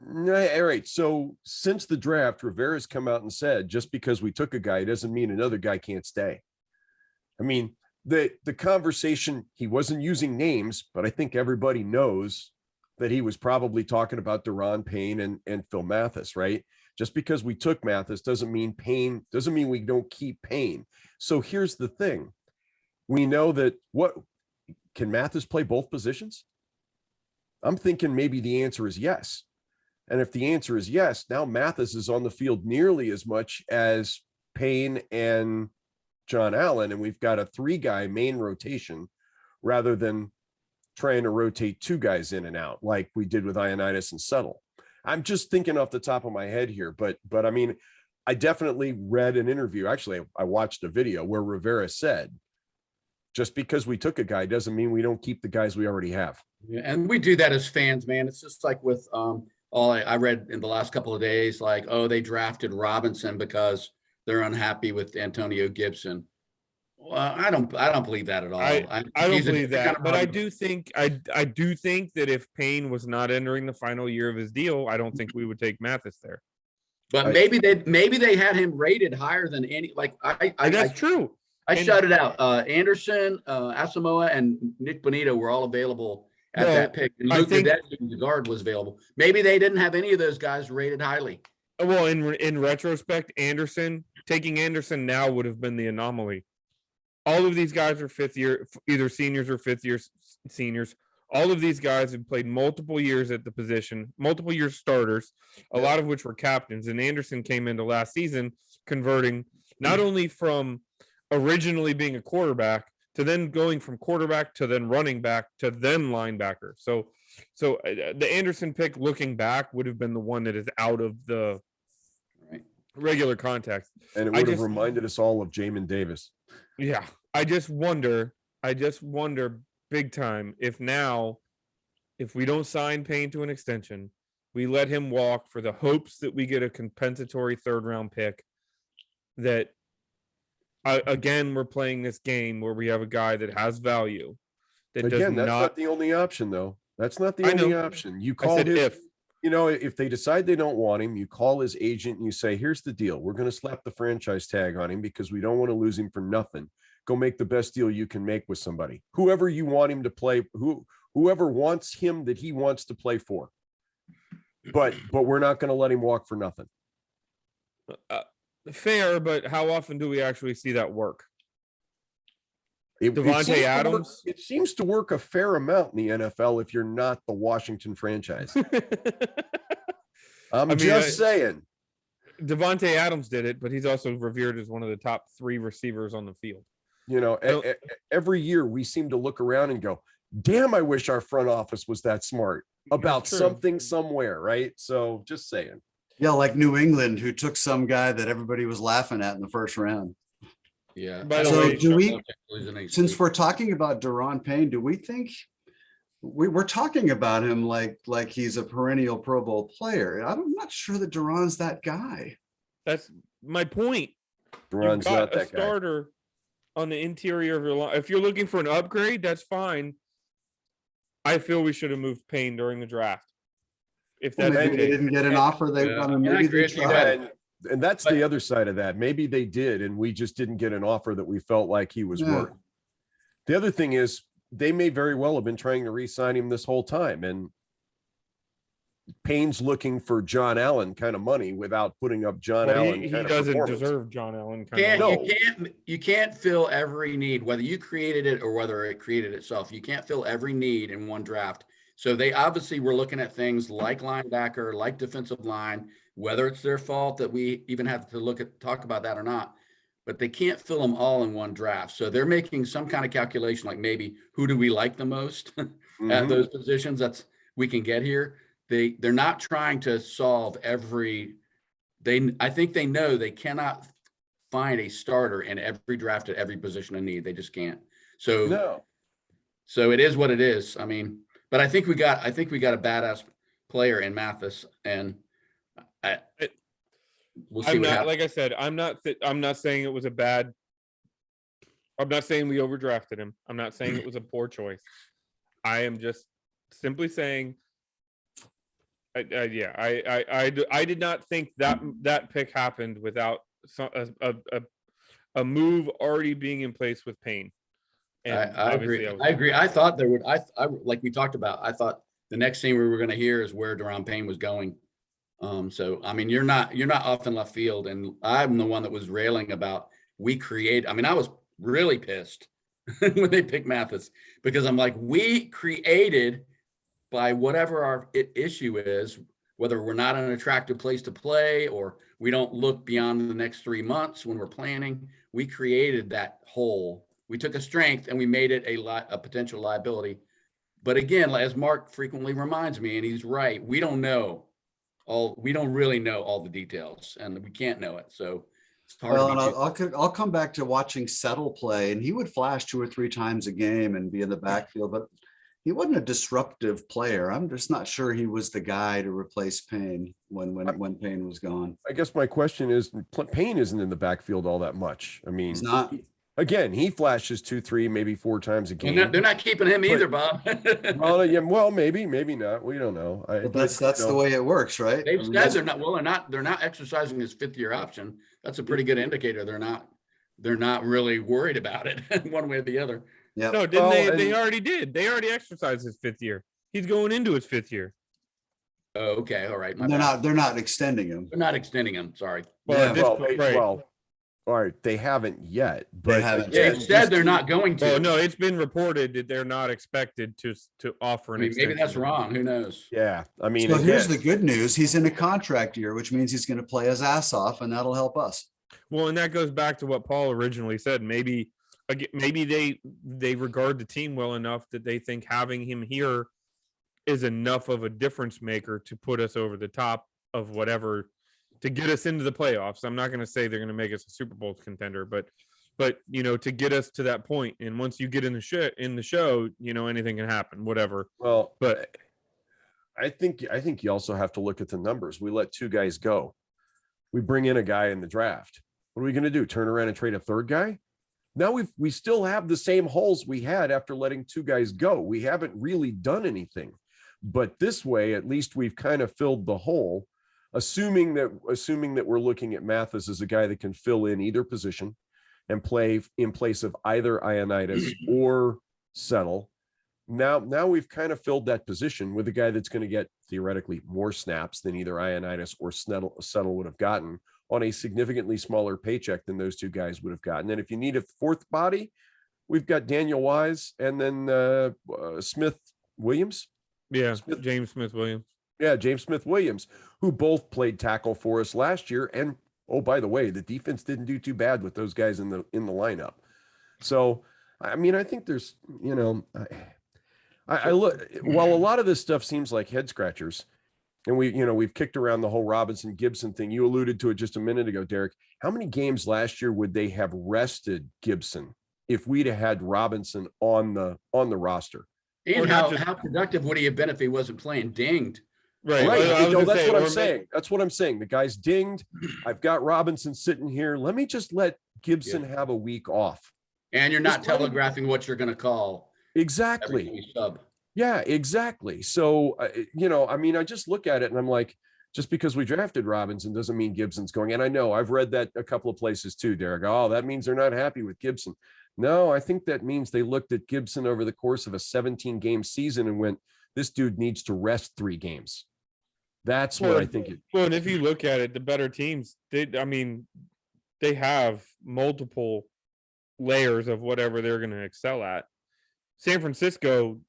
all right. So since the draft, Rivera's come out and said, just because we took a guy doesn't mean another guy can't stay. I mean, the conversation, he wasn't using names, but I think everybody knows that he was probably talking about Deron Payne and Phil Mathis, right? Just because we took Mathis doesn't mean we don't keep Payne. So here's the thing. We know that can Mathis play both positions? I'm thinking maybe the answer is yes. And if the answer is yes, now Mathis is on the field nearly as much as Payne and John Allen, and we've got a 3-guy main rotation rather than trying to rotate 2 guys in and out like we did with Ioannidis and Settle. I'm just thinking off the top of my head here, but I mean, I definitely read an interview. Actually, I watched a video where Rivera said, just because we took a guy doesn't mean we don't keep the guys we already have.
Yeah, and we do that as fans, man. It's just like with all I read in the last couple of days, like, oh, they drafted Robinson because they're unhappy with Antonio Gibson. Well, I don't believe that at all.
I don't believe that, but I do think that if Payne was not entering the final year of his deal, I don't think we would take Mathis there.
But maybe they had him rated higher than any. Like
that's true.
I shouted out Anderson, Asamoah, and Nick Bonito were all available at that pick. And Luke Tedeschi, the guard, was available. Maybe they didn't have any of those guys rated highly.
Well, in retrospect, taking Anderson now would have been the anomaly. All of these guys are fifth year, either seniors or fifth year seniors. All of these guys have played multiple years at the position, multiple year starters, a lot of which were captains. And Anderson came into last season converting not only from originally being a quarterback to then going from quarterback to then running back to then linebacker. So the Anderson pick, looking back, would have been the one that is out of the regular context.
And it would have reminded us all of Jamin Davis.
Yeah. I just wonder big time if we don't sign Payne to an extension, we let him walk for the hopes that we get a compensatory 3rd round pick, that again, we're playing this game where we have a guy that has value. That's not the
only option, though. That's not the only option. You call if they decide they don't want him, you call his agent and you say, here's the deal. We're going to slap the franchise tag on him because we don't want to lose him for nothing. Go make the best deal you can make with somebody. Whoever you want him to play, whoever wants him that he wants to play for. But we're not going to let him walk for nothing.
Fair, but how often do we actually see that work?
Devontae Adams? It seems to work a fair amount in the NFL if you're not the Washington franchise. I'm just saying.
Devontae Adams did it, but he's also revered as one of the top 3 receivers on the field.
You know, every year we seem to look around and go, damn, I wish our front office was that smart about something somewhere, right? So just saying.
Yeah, like New England, who took some guy that everybody was laughing at in the 1st round.
Yeah.
So since we're talking about Deron Payne, do we think we're talking about him like he's a perennial Pro Bowl player. I'm not sure that Duran's that guy.
That's my point. You've
Duran's not
got a
that guy.
starter on the interior of your line. If you're looking for an upgrade, that's fine. I feel we should have moved Payne during the draft. If
Well,
that's the
maybe they
case.
didn't get an offer. They
Yeah,
I mean,
I mean, I
maybe
agree
they
with you,
tried.
And that's the other side of that. Maybe they did, and we just didn't get an offer that we felt like he was
Yeah.
worth. The other thing is they may very well have been trying to re-sign him this whole time. And Payne's looking for John Allen kind of money without putting up John
Well,
Allen
he
kind of
doesn't
performance.
deserve John Allen kind
Can't,
of.
No.
you can't fill every need, whether you created it or whether it created itself. You can't fill every need in one draft. So they obviously were looking at things like linebacker, like defensive line, whether it's their fault that we even have to talk about that or not, but they can't fill them all in one draft. So they're making some kind of calculation, like maybe who do we like the most at
Mhm.
those positions that's we can get here. They're not trying to solve every, I think they know they cannot find a starter in every draft at every position of need. They just can't. So,
No.
so it is what it is. I mean, but I think we got a badass player in Mathis, and we'll see
I'm
what
not,
happens.
like I said, I'm not saying it was a bad. I'm not saying we overdrafted him. I'm not saying it was a poor choice. I am just simply saying, I did not think that pick happened without a move already being in place with Payne. And
I
obviously
agree. I agree. I thought there would. I like we talked about. I thought the next thing we were going to hear is where Duran Payne was going. So I mean, you're not off in left field, and I'm the one that was railing about we create. I mean, I was really pissed when they picked Mathis because I'm like, we created by whatever our issue is, whether we're not an attractive place to play or we don't look beyond the next 3 months when we're planning. We created that hole. We took a strength and we made it a potential liability. But again, as Mark frequently reminds me, and he's right, we don't really know all the details, and we can't know it. So it's hard.
Well, and I'll come back to watching Settle play, and he would flash 2 or 3 times a game and be in the backfield, but he wasn't a disruptive player. I'm just not sure he was the guy to replace Payne when Payne was gone.
I guess my question is, Payne isn't in the backfield all that much. I mean,
He's not.
Again, he flashes 2, 3, maybe 4 times a game.
They're not keeping him either, Bob.
Well, maybe not. We don't know.
But that's the way it works, right?
They've
I mean,
said they're not exercising his 5th-year option. That's a pretty good indicator. They're not really worried about it one way or the other.
yeah.
No, didn't they already did. They already exercised his 5th year. He's going into his 5th year.
Oh, okay. All right.
They're not extending him.
They're not extending him. Sorry.
Well,
Yeah,
at this point, right.
All right, they haven't yet, but
They haven't.
Yeah,
Yeah,
it said they're not going to.
Oh no, it's been reported that they're not expected to offer
I
an
mean, maybe
extension.
that's wrong. Who knows?
yeah, I mean,
So here's the
again,
good news. He's in a contract year, which means he's going to play his ass off, and that'll help us.
Well, and that goes back to what Paul originally said. Maybe they regard the team well enough that they think having him here is enough of a difference maker to put us over the top of whatever, to get us into the playoffs. I'm not going to say they're going to make us a Super Bowl contender, but to get us to that point. And once you get in the show, anything can happen, whatever.
well,
But
I think you also have to look at the numbers. We let 2 guys go. We bring in a guy in the draft. What are we going to do? Turn around and trade a 3rd guy? Now we still have the same holes we had after letting 2 guys go. We haven't really done anything, but this way, at least we've kind of filled the hole. Assuming that we're looking at Mathis as a guy that can fill in either position and play in place of either Ioannidis or Settle. Now we've kind of filled that position with a guy that's going to get theoretically more snaps than either Ioannidis or Settle would have gotten on a significantly smaller paycheck than those 2 guys would have gotten. And if you need a 4th body, we've got Daniel Wise and then Smith Williams.
yeah, James Smith Williams.
Yeah, James Smith Williams, who both played tackle for us last year. And oh, by the way, the defense didn't do too bad with those guys in the lineup. So, I mean, I think there's, I look, while a lot of this stuff seems like head scratchers, and we've kicked around the whole Robinson Gibson thing. You alluded to it just a minute ago, Derek. How many games last year would they have rested Gibson if we'd have had Robinson on the roster?
And
Or not
how productive would he have been if he wasn't playing dinged?
right.
Right.
I was
No,
gonna
that's
say,
what I'm
or
saying. That's what I'm saying. The guy's dinged. I've got Robinson sitting here. Let me just let Gibson have a week off.
And you're not
Just let him-
telegraphing what you're going to call every
Exactly.
time you sub.
Yeah, exactly. So, you know, I mean, I just look at it and I'm like, just because we drafted Robinson doesn't mean Gibson's going. And I know I've read that a couple of places too, Derek. Oh, that means they're not happy with Gibson. No, I think that means they looked at Gibson over the course of a 17-game season and went, this dude needs to rest 3 games. That's what I think.
Well, and if you look at it, the better teams, they have multiple layers of whatever they're going to excel at. San Francisco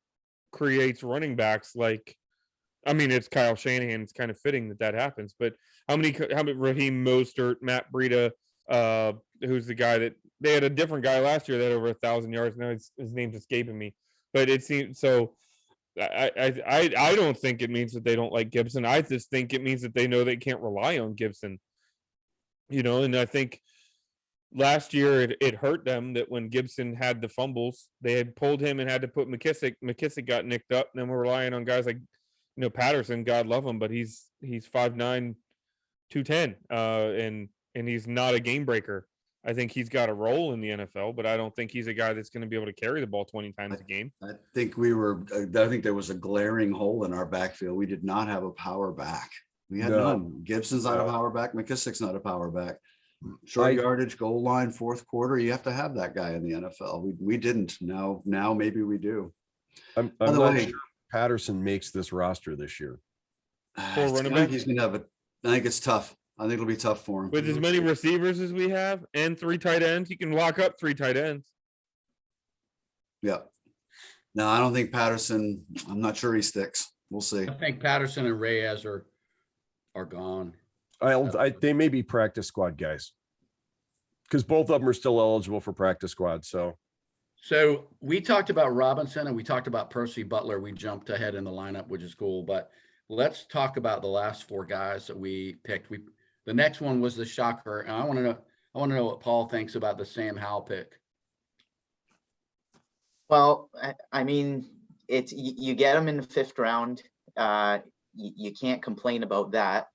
creates running backs like, it's Kyle Shanahan. It's kind of fitting that happens. But how many Raheem Mostert, Matt Breida, who's the guy that they had a different guy last year that had over 1,000 yards. Now his name's escaping me, but it seems so. I don't think it means that they don't like Gibson. I just think it means that they know they can't rely on Gibson. And I think last year it hurt them that when Gibson had the fumbles, they had pulled him and had to put McKissick. McKissick got nicked up, and then we're relying on guys like Patterson. God love him, but he's 5'9", 210, and he's not a game breaker. I think he's got a role in the NFL, but I don't think he's a guy that's going to be able to carry the ball 20 times a game.
I think there was a glaring hole in our backfield. We did not have a power back. We had none. Gibson's not a power back. McKissick's not a power back. Short yardage, goal line, fourth quarter. You have to have that guy in the NFL. We didn't. Now maybe we do.
I'm not sure Patterson makes this roster this year.
I think he's going to have I think it's tough. I think it'll be tough for him.
With as many receivers as we have and 3 tight ends, you can lock up 3 tight ends.
Yeah. No, I don't think Patterson, I'm not sure he sticks. We'll see.
I think Patterson and Reyes are gone.
They may be practice squad guys because both of them are still eligible for practice squad. So
we talked about Robinson and we talked about Percy Butler. We jumped ahead in the lineup, which is cool. But let's talk about the last 4 guys that we picked. The next one was the shocker, and I want to know what Paul thinks about the Sam Howell pick.
Well, it's you get him in the 5th round. You can't complain about that.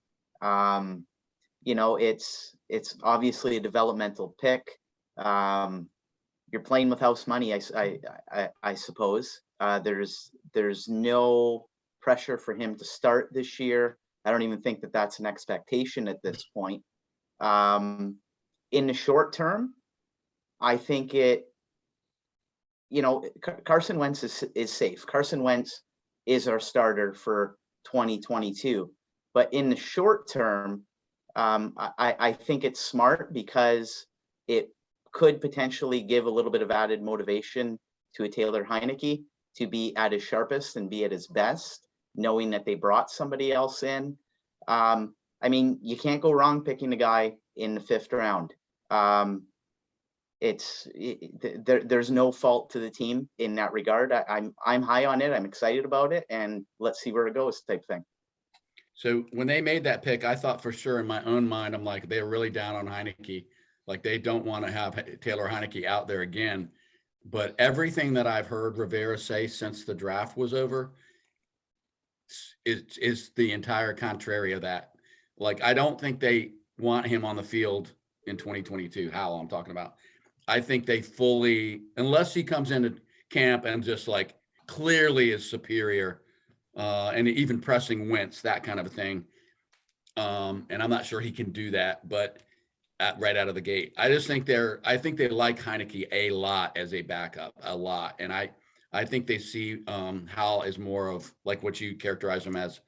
It's obviously a developmental pick. You're playing with house money, I suppose. There's no pressure for him to start this year. I don't even think that that's an expectation at this point. In the short term, I think Carson Wentz is safe. Carson Wentz is our starter for 2022. But in the short term, I think it's smart because it could potentially give a little bit of added motivation to a Taylor Heineke to be at his sharpest and be at his best, knowing that they brought somebody else in. You can't go wrong picking a guy in the 5th round. There's no fault to the team in that regard. I'm high on it. I'm excited about it, and let's see where it goes type thing.
So when they made that pick, I thought for sure in my own mind, I'm like, they're really down on Heineke. Like they don't want to have Taylor Heineke out there again. But everything that I've heard Rivera say since the draft was over is the entire contrary of that. Like, I don't think they want him on the field in 2022. Howell, I'm talking about. I think they fully, unless he comes into camp and just like clearly is superior, and even pressing Wentz, that kind of a thing. And I'm not sure he can do that, but right out of the gate, I think they like Heineke a lot as a backup, a lot. And I think they see Howell as more of like what you characterize him as,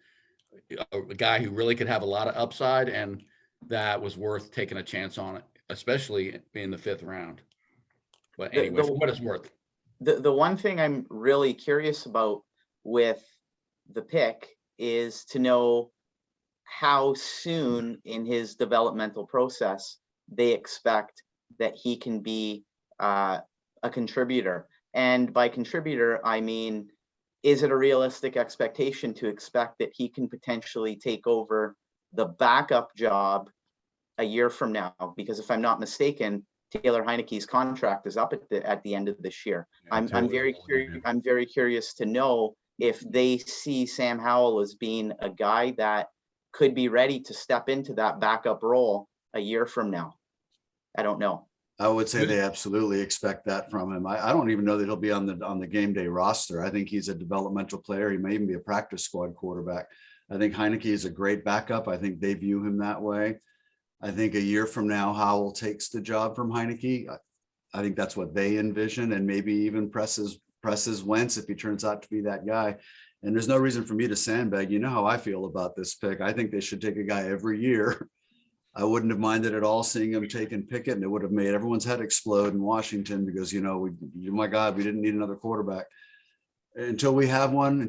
a guy who really could have a lot of upside, and that was worth taking a chance on it, especially in the 5th round. But anyway, for what it's worth.
The one thing I'm really curious about with the pick is to know how soon in his developmental process they expect that he can be a contributor. And by contributor, I mean, is it a realistic expectation to expect that he can potentially take over the backup job a year from now? Because if I'm not mistaken, Taylor Heineke's contract is up at the end of this year.
Yeah,
I'm
Taylor's
very
old,
curious.
man.
I'm very curious to know if they see Sam Howell as being a guy that could be ready to step into that backup role a year from now. I don't know.
I would say they absolutely expect that from him. I don't even know that he'll be on the game day roster. I think he's a developmental player. He may even be a practice squad quarterback. I think Heineke is a great backup. I think they view him that way. I think a year from now, Howell takes the job from Heineke. I think that's what they envision, and maybe even presses Wentz if he turns out to be that guy. And there's no reason for me to sandbag. You know how I feel about this pick. I think they should take a guy every year. I wouldn't have minded at all seeing him taking Pickett, and it would have made everyone's head explode in Washington because, my God, we didn't need another quarterback. Until you have one,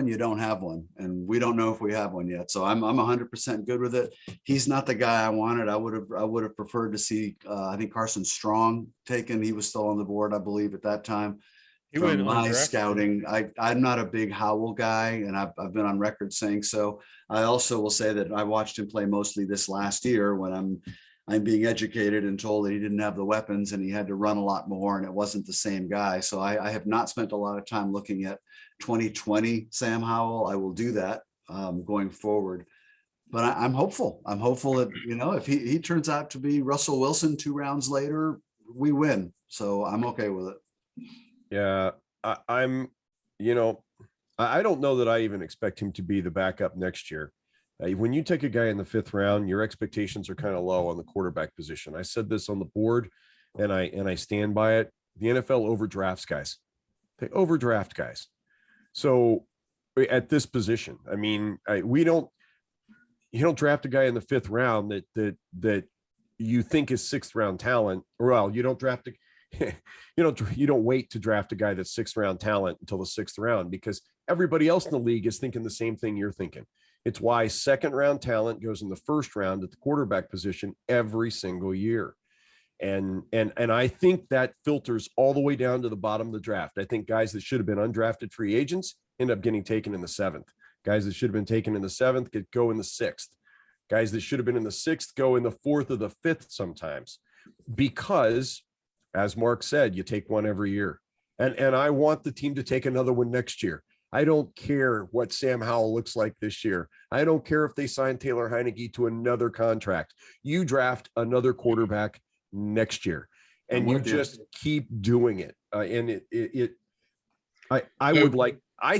you don't have one. And we don't know if we have one yet. So I'm 100% good with it. He's not the guy I wanted. I would have preferred to see, I think Carson Strong taken. He was still on the board, I believe, at that time.
He went
From my
undrafted.
scouting, I'm not a big Howell guy, and I've been on record saying so. I also will say that I watched him play mostly this last year when I'm being educated and told that he didn't have the weapons and he had to run a lot more, and it wasn't the same guy. So I have not spent a lot of time looking at 2020 Sam Howell. I will do that going forward. But I'm hopeful. I'm hopeful that, if he turns out to be Russell Wilson 2 rounds later, we win. So I'm okay with it.
Yeah, I'm, I don't know that I even expect him to be the backup next year. When you take a guy in the 5th round, your expectations are kind of low on the quarterback position. I said this on the board, and I stand by it. The NFL overdrafts guys. They overdraft guys. So at this position, I mean, you don't draft a guy in the 5th round that you think is 6th round talent. Or well, you don't draft you don't wait to draft a guy that's 6th round talent until the 6th round, because everybody else in the league is thinking the same thing you're thinking. It's why 2nd round talent goes in the 1st round at the quarterback position every single year. And I think that filters all the way down to the bottom of the draft. I think guys that should have been undrafted free agents end up getting taken in the 7th. Guys that should have been taken in the 7th go in the 6th. Guys that should have been in the 6th go in the 4th or the 5th sometimes, because, as Mark said, you take one every year. And I want the team to take another one next year. I don't care what Sam Howell looks like this year. I don't care if they sign Taylor Heineke to another contract. You draft another quarterback next year, and you just keep doing it. I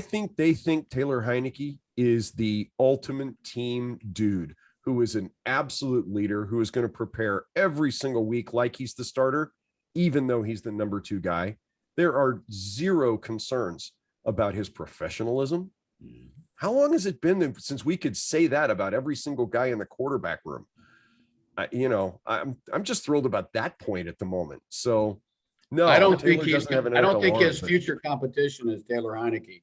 think they think Taylor Heineke is the ultimate team dude, who is an absolute leader, who is going to prepare every single week like he's the starter, even though he's the number 2 guy. There are zero concerns about his professionalism. How long has it been since we could say that about every single guy in the quarterback room? I'm just thrilled about that point at the moment. So no,
I don't
Taylor
think
doesn't have an
I don't
NFL
think
arm,
his
but
future competition is Taylor Heineke.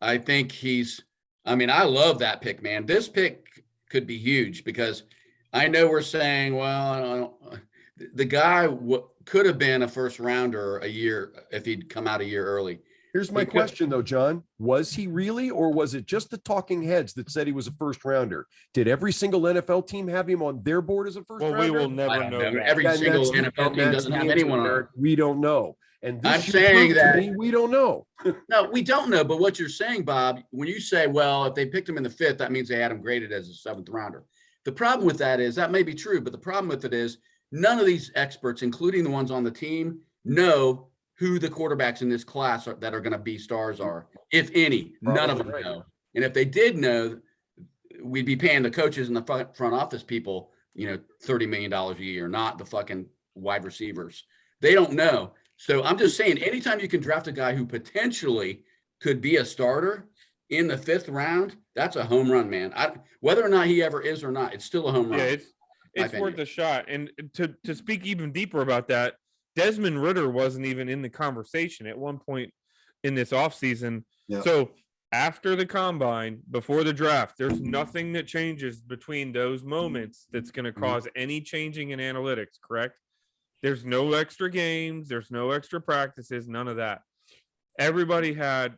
I think I love that pick, man. This pick could be huge, because I know we're saying, well, the guy could have been a 1st rounder a year if he'd come out a year early.
Here's my question though, John. Was he really, or was it just the talking heads that said he was a 1st rounder? Did every single NFL team have him on their board as a 1st rounder?
Well, we will
I
never
don't
know
know.
that.
Every single NFL team doesn't have anyone on it.
We don't know. And this
I'm
year
saying
proved to
that-
me, we don't know.
No, we don't know. But what you're saying, Bob, when you say, well, if they picked him in the 5th, that means they had him graded as a 7th rounder. The problem with that is, that may be true, but the problem with it is none of these experts, including the ones on the team, know who the quarterbacks in this class that are going to be stars are, if any. None of them
Probably right.
know. And if they did know, we'd be paying the coaches and the front office people, $30 million a year, not the fucking wide receivers. They don't know. So I'm just saying, anytime you can draft a guy who potentially could be a starter in the 5th round, that's a home run, man. Whether or not he ever is or not, it's still a home run.
Yeah, it's worth a shot. And to speak even deeper about that, Desmond Ridder wasn't even in the conversation at one point in this offseason.
Yeah.
So after the combine, before the draft, there's nothing that changes between those moments that's going to cause any changing in analytics, correct? There's no extra games. There's no extra practices, none of that. Everybody had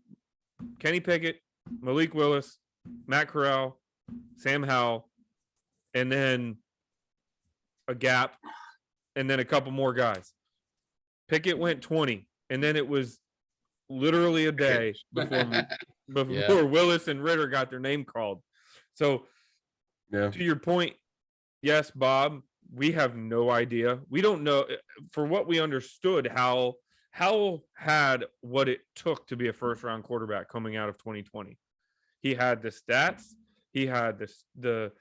Kenny Pickett, Malik Willis, Matt Corral, Sam Howell, and then a gap. and then a couple more guys. Pickett went 20, and then it was literally a day before Willis and Ritter got their name called. So
Yeah.
to your point, yes, Bob, we have no idea. We don't know, for what we understood, Howell had what it took to be a first round quarterback coming out of 2020. He had the stats, he had the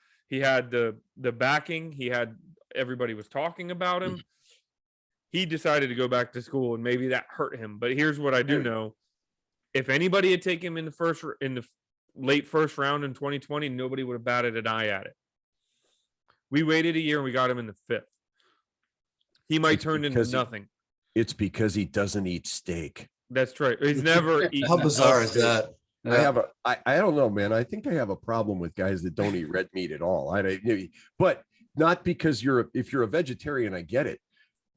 backing, he had everybody was talking about him. He decided to go back to school, and maybe that hurt him. But here's what I do know: if anybody had taken him in the late first round in 2020, nobody would have batted an eye at it. We waited a year and we got him in the 5th. He might turn into nothing.
It's because he doesn't eat steak.
That's right. He's never eaten.
How bizarre is that?
I don't know, man. I think I have a problem with guys that don't eat red meat at all. But not because if you're a vegetarian, I get it.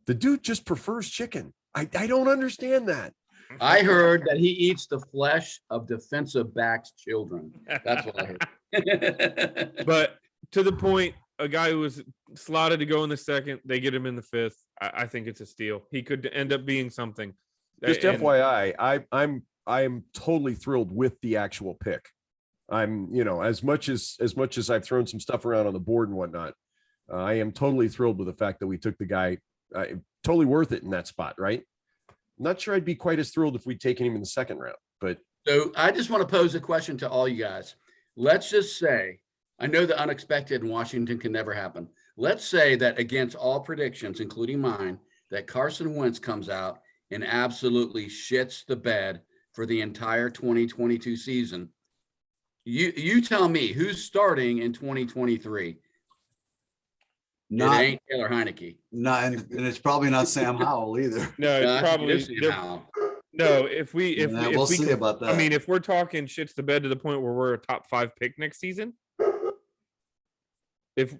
The dude just prefers chicken. I don't understand that.
I heard that he eats the flesh of defensive backs' children. That's what I heard.
But to the point, a guy who was slotted to go in the 2nd, they get him in the 5th. I think it's a steal. He could end up being something.
Just FYI, I'm totally thrilled with the actual pick. I'm, as much as I've thrown some stuff around on the board and whatnot, I am totally thrilled with the fact that we took the guy. Totally worth it in that spot, right? I'm not sure I'd be quite as thrilled if we'd taken him in the 2nd round, but.
So I just want to pose a question to all you guys. Let's just say, I know the unexpected in Washington can never happen. Let's say that against all predictions, including mine, that Carson Wentz comes out and absolutely shits the bed for the entire 2022 season. You tell me who's starting in 2023. It ain't Taylor Heineke.
And it's probably not Sam Howell either.
No, it's probably no. If
we'll see about that.
I mean, if we're talking shits the bed to the point where we're a top 5 pick next season, if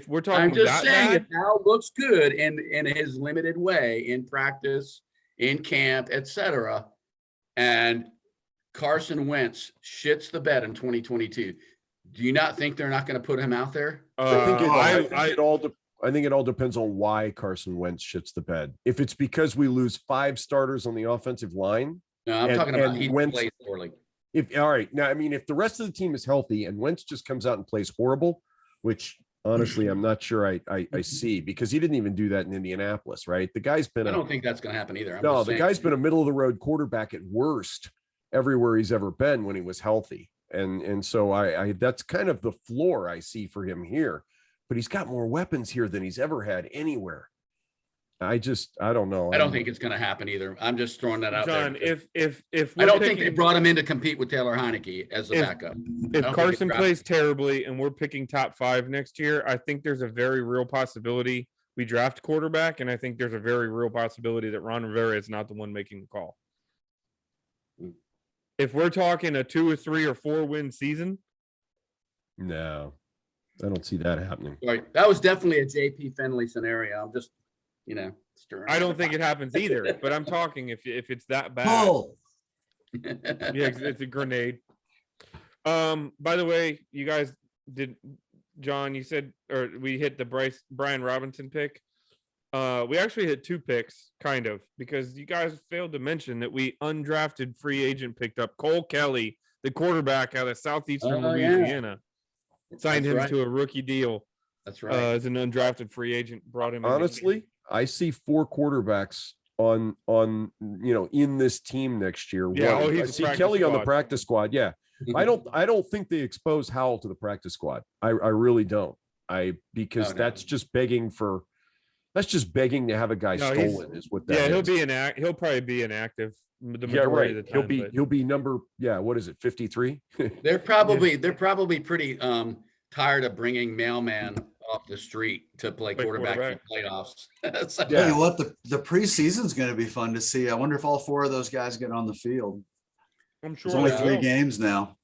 we're talking,
I'm just saying, if Howell looks good in his limited way in practice, in camp, etc., and Carson Wentz shits the bed in 2022. Do you not think they're not going to put him out there?
I think it all depends on why Carson Wentz shits the bed. If it's because we lose 5 starters on the offensive line.
No, I'm talking about he plays poorly.
All right. Now, I mean, if the rest of the team is healthy and Wentz just comes out and plays horrible, which honestly, I'm not sure I see, because he didn't even do that in Indianapolis, right? The guy's been.
I don't think that's going to happen either.
The guy's been a middle of the road quarterback at worst everywhere he's ever been when he was healthy. And so I that's kind of the floor I see for him here, but he's got more weapons here than he's ever had anywhere. I don't know.
I don't think it's going to happen either. I'm just throwing that out
John,
there.
If
I don't think they brought him in to compete with Taylor Heineke as a backup.
If Carson plays terribly and we're picking top 5 next year, I think there's a very real possibility we draft quarterback, and I think there's a very real possibility that Ron Rivera is not the one making the call. If we're talking a 2 or 3 or 4 win season,
no, I don't see that happening.
Right, that was definitely a JP Finley scenario. I'm just,
I don't think it happens either. But I'm talking if it's that bad.
Oh.
Yeah, it's a grenade. By the way, you guys did, John, you said, or we hit the Brian Robinson pick. We actually hit 2 picks, kind of, because you guys failed to mention that we undrafted free agent picked up Cole Kelly, the quarterback out of Southeastern Louisiana. Signed him to a rookie deal.
That's right.
As an undrafted free agent, brought him in.
Honestly, I see 4 quarterbacks on in this team next year.
Yeah,
I see Kelly on the practice squad. Yeah. I don't think they expose Howell to the practice squad. I really don't. Because that's just begging to have a guy stolen is what that is.
He'll probably be inactive the majority of the time.
He'll be number, what is it, 53?
They're probably pretty tired of bringing mailman off the street to play quarterback in playoffs.
Tell you what, the preseason's going to be fun to see. I wonder if all 4 of those guys get on the field.
I'm sure
there's only 3 games now.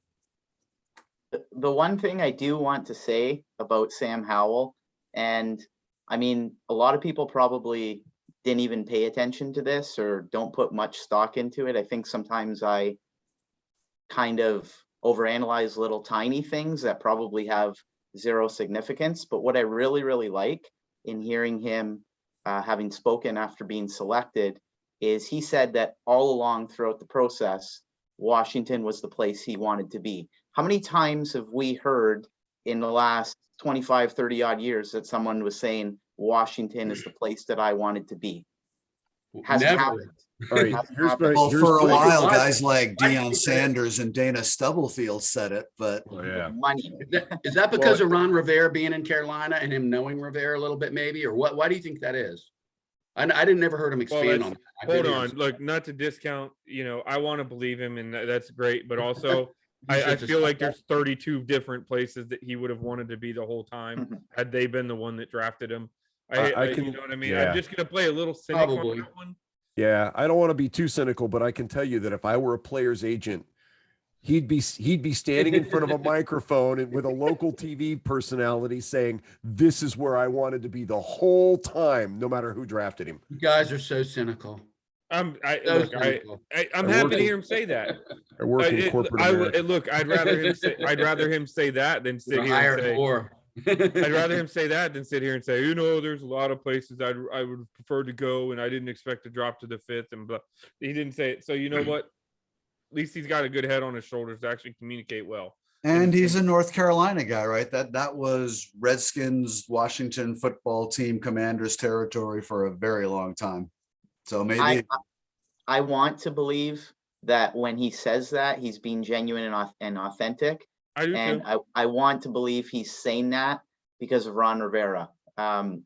The one thing I do want to say about Sam Howell, and I mean, a lot of people probably didn't even pay attention to this or don't put much stock into it. I think sometimes I kind of overanalyze little tiny things that probably have zero significance. But what I really, really like in hearing him having spoken after being selected, is he said that all along throughout the process, Washington was the place he wanted to be. How many times have we heard in the last 25, 30 odd years that someone was saying Washington is the place that I wanted to be? Hasn't
Never.
happened.
All right,
Hasn't
here's
happened.
my,
Well,
here's
for a
my-
while,
why-
guys like
why do you
Deion
think that is?
Sanders and Dana Stubblefield said it, but
Oh, yeah.
Money.
Is that because of Ron Rivera being in Carolina and him knowing Rivera a little bit, maybe, or what? Why do you think that is? I didn't never heard him expand on that. I
Hold
did hear
on,
him-
look, not to discount, I want to believe him, and that's great, but also
He's
I
just a
feel like
suspect.
there's 32 different places that he would have wanted to be the whole time
Mhm.
had they been the one that drafted him.
I
you
can-
know what I mean?
yeah.
I'm just gonna play a little cynic
Probably.
on that one.
Yeah, I don't want to be too cynical, but I can tell you that if I were a player's agent, he'd be standing in front of a microphone and with a local TV personality saying, "This is where I wanted to be the whole time, no matter who drafted him."
You guys are so cynical.
I'm
So cynical.
I'm
I
happy
work
to
in-
hear him say that.
I work in corporate America.
Look, I'd rather him say that than sit
You're a
here and
hired
say.
whore.
I'd rather him say that than sit here and say, there's a lot of places I would prefer to go, and I didn't expect to drop to the 5th, and blah. He didn't say it. So you know what? At least he's got a good head on his shoulders to actually communicate well.
and he's a North Carolina guy, right? That was Redskins, Washington football team commanders territory for a very long time. So maybe
I want to believe that when he says that, he's being genuine and authentic.
I do
And
too.
I want to believe he's saying that because of Ron Rivera. I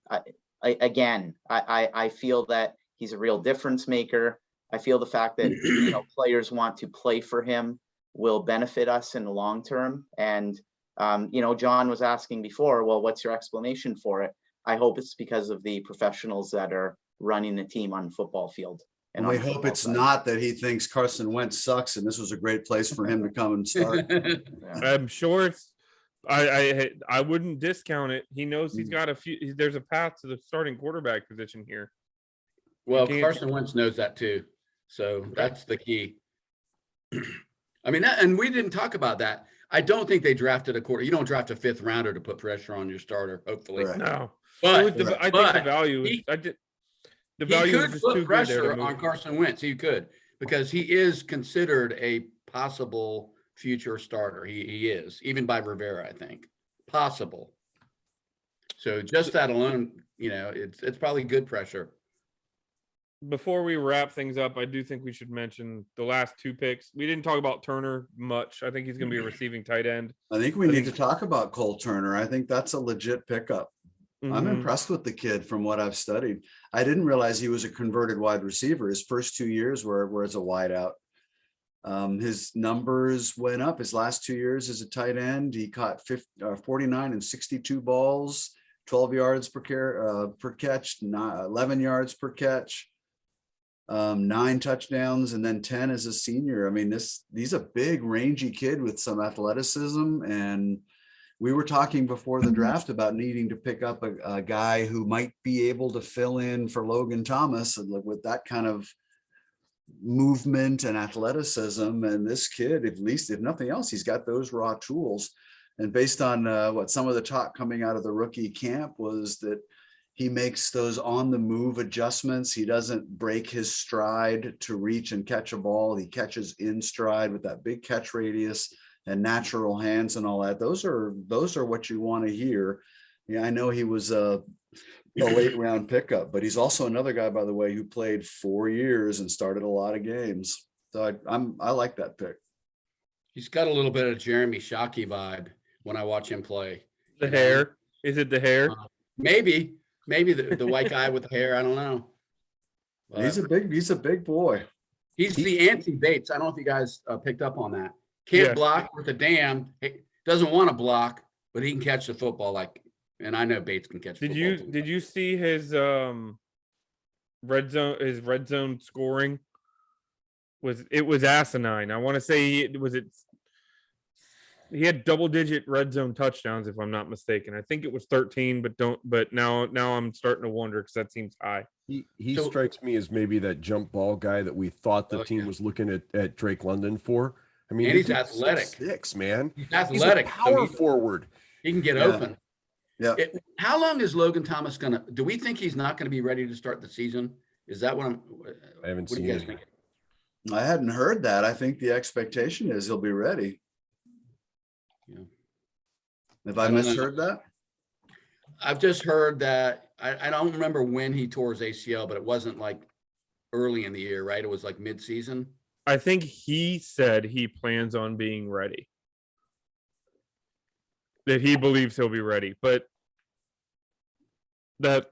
feel that he's a real difference maker. I feel the fact that players want to play for him will benefit us in the long term. And John was asking before, well, what's your explanation for it? I hope it's because of the professionals that are running the team on the football field.
and
on
we
the
hope
football
it's
side.
not that he thinks Carson Wentz sucks and this was a great place for him to come and start.
Yeah.
I'm sure it's. I wouldn't discount it. He knows
Mm.
he's got a few. There's a path to the starting quarterback position here.
Well,
can't-
Carson Wentz knows that too. So that's the key. I mean, and we didn't talk about that. I don't think they drafted a quarter. You don't draft a 5th rounder to put pressure on your starter, hopefully.
Right.
No,
But
I think the
but
value is.
he-
The
he
value is
could
just
put
too good there to
pressure
move.
on Carson Wentz. He could, because he is considered a possible future starter. He is, even by Rivera, I think. Possible. So just that alone, it's probably good pressure.
Before we wrap things up, I do think we should mention the last 2 picks. We didn't talk about Turner much. I think he's going to be a receiving tight end.
I think we need to talk about Cole Turner. I think that's a legit pickup. I'm
Mhm.
impressed with the kid from what I've studied. I didn't realize he was a converted wide receiver. His first 2 years were as a wideout. His numbers went up his last 2 years as a tight end. He caught 49 and 62 balls, 12 yards per catch, 11 yards per catch, 9 touchdowns, and then 10 as a senior. I mean, he's a big, rangy kid with some athleticism. And we were talking before the draft about needing to pick up a guy who might be able to fill in for Logan Thomas and with that kind of movement and athleticism. And this kid, at least if nothing else, he's got those raw tools. And based on what some of the talk coming out of the rookie camp was that he makes those on the move adjustments. He doesn't break his stride to reach and catch a ball. He catches in stride with that big catch radius and natural hands and all that. Those are what you want to hear. Yeah, I know he was a late round pickup, but he's also another guy, by the way, who played 4 years and started a lot of games. So I like that pick.
He's got a little bit of Jeremy Shockey vibe when I watch him play.
The hair. Is it the hair?
Maybe the white guy with the hair. I don't know.
He's a big boy.
He's the anti-Bates. I don't know if you guys picked up on that. Can't
Yeah.
block with a damn. Doesn't want to block, but he can catch the football and I know Bates can catch.
Did
football
you
too.
you see his red zone scoring? It was asinine. I want to say he had double-digit red zone touchdowns, if I'm not mistaken. I think it was 13, but now I'm starting to wonder because that seems high.
He
So-
strikes me as maybe that jump ball guy that we thought the
Oh,
team
yeah.
was looking at Drake London for. I mean,
And he's
the dude's
athletic.
6'6", man.
He's
He's a
athletic. so
power forward.
he can get
Yeah.
open.
Yeah.
How long is Logan Thomas do we think he's not gonna be ready to start the season? Is that what
I haven't
what do
seen
you guys
it.
think?
I hadn't heard that. I think the expectation is he'll be ready.
Yeah.
Have I
I don't know.
misheard that?
I've just heard that, I don't remember when he tore his ACL, but it wasn't like early in the year, right? It was like mid-season.
I think he said he plans on being ready. That he believes he'll be ready, but that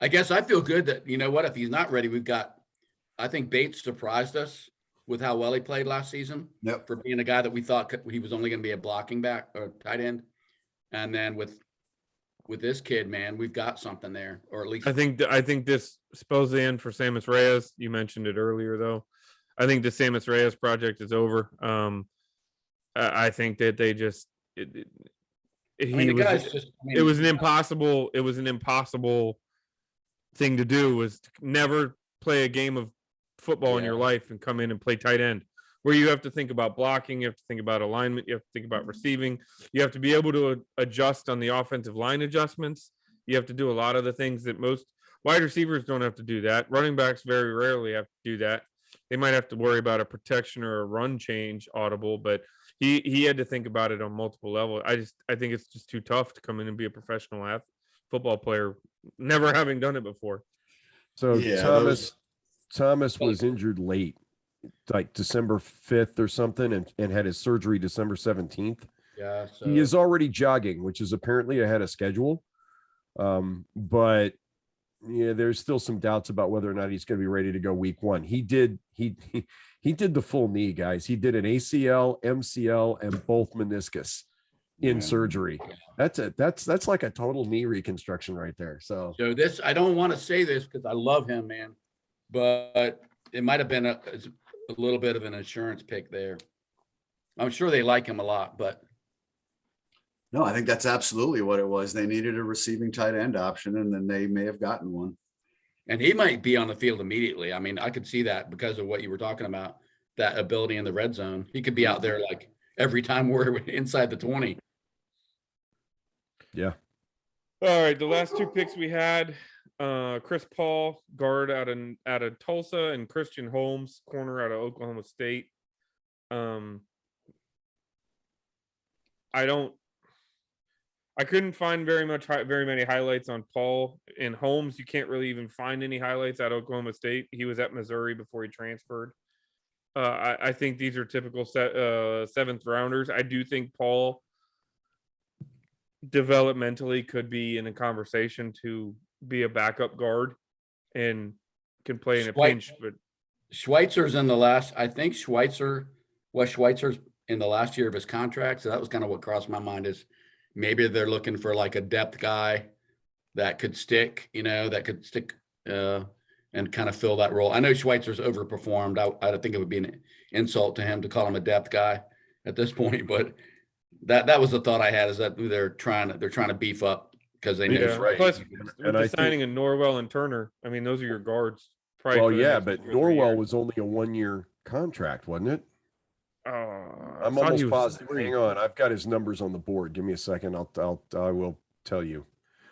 I guess I feel good that, you know what, if he's not ready, I think Bates surprised us with how well he played last season.
Yep.
For being a guy that we thought he was only going to be a blocking back or tight end. And then with this kid, man, we've got something there, or at least
I think this spells the end for Samus Reyes. You mentioned it earlier, though. I think the Samus Reyes project is over. I think that they just it was an impossible thing to do, was to never play a game of football in your life and come in and play tight end, where you have to think about blocking, you have to think about alignment, you have to think about receiving, you have to be able to adjust on the offensive line adjustments. You have to do a lot of the things that most wide receivers don't have to do. That running backs very rarely have to do that. They might have to worry about a protection or a run change audible, but he had to think about it on multiple levels. I think it's just too tough to come in and be a professional football player, never having done it before.
So
Yeah,
Thomas was injured late, like December 5th or something, and had his surgery December 17th.
Yeah. So
He is already jogging, which is apparently ahead of schedule. But yeah, there's still some doubts about whether or not he's going to be ready to go week 1. He did the full knee, guys. He did an ACL, MCL, and both meniscus in surgery. That's like a total knee reconstruction right there. So
this, I don't want to say this because I love him, man, but it might have been a little bit of an insurance pick there. I'm sure they like him a lot, but
No, I think that's absolutely what it was. They needed a receiving tight end option, and then they may have gotten one.
and he might be on the field immediately. I mean, I could see that because of what you were talking about, that ability in the red zone. He could be out there like every time we're inside the 20.
yeah.
All right, the last two picks we had, Chris Paul, guard out of Tulsa, and Christian Holmes, corner out of Oklahoma State. I couldn't find very many highlights on Paul. And Holmes, you can't really even find any highlights at Oklahoma State. He was at Missouri before he transferred. I think these are typical seventh rounders. I do think Paul developmentally could be in a conversation to be a backup guard and can play in a pinch. But
Schweitzer's I think Schweitzer's in the last year of his contract. So that was kind of what crossed my mind, is maybe they're looking for like a depth guy that could stick, and kind of fill that role. I know Schweitzer's overperformed. I think it would be an insult to him to call him a depth guy at this point, but that was the thought I had, is that they're trying to beef up because they know.
yeah,
right.
plus with
I
the signing of Norwell and Turner, I mean, those are your guards.
Well, yeah, but Norwell was only a 1-year contract, wasn't it? I'm almost positive. Hang on, I've got his numbers on the board. Give me a second. I will tell you.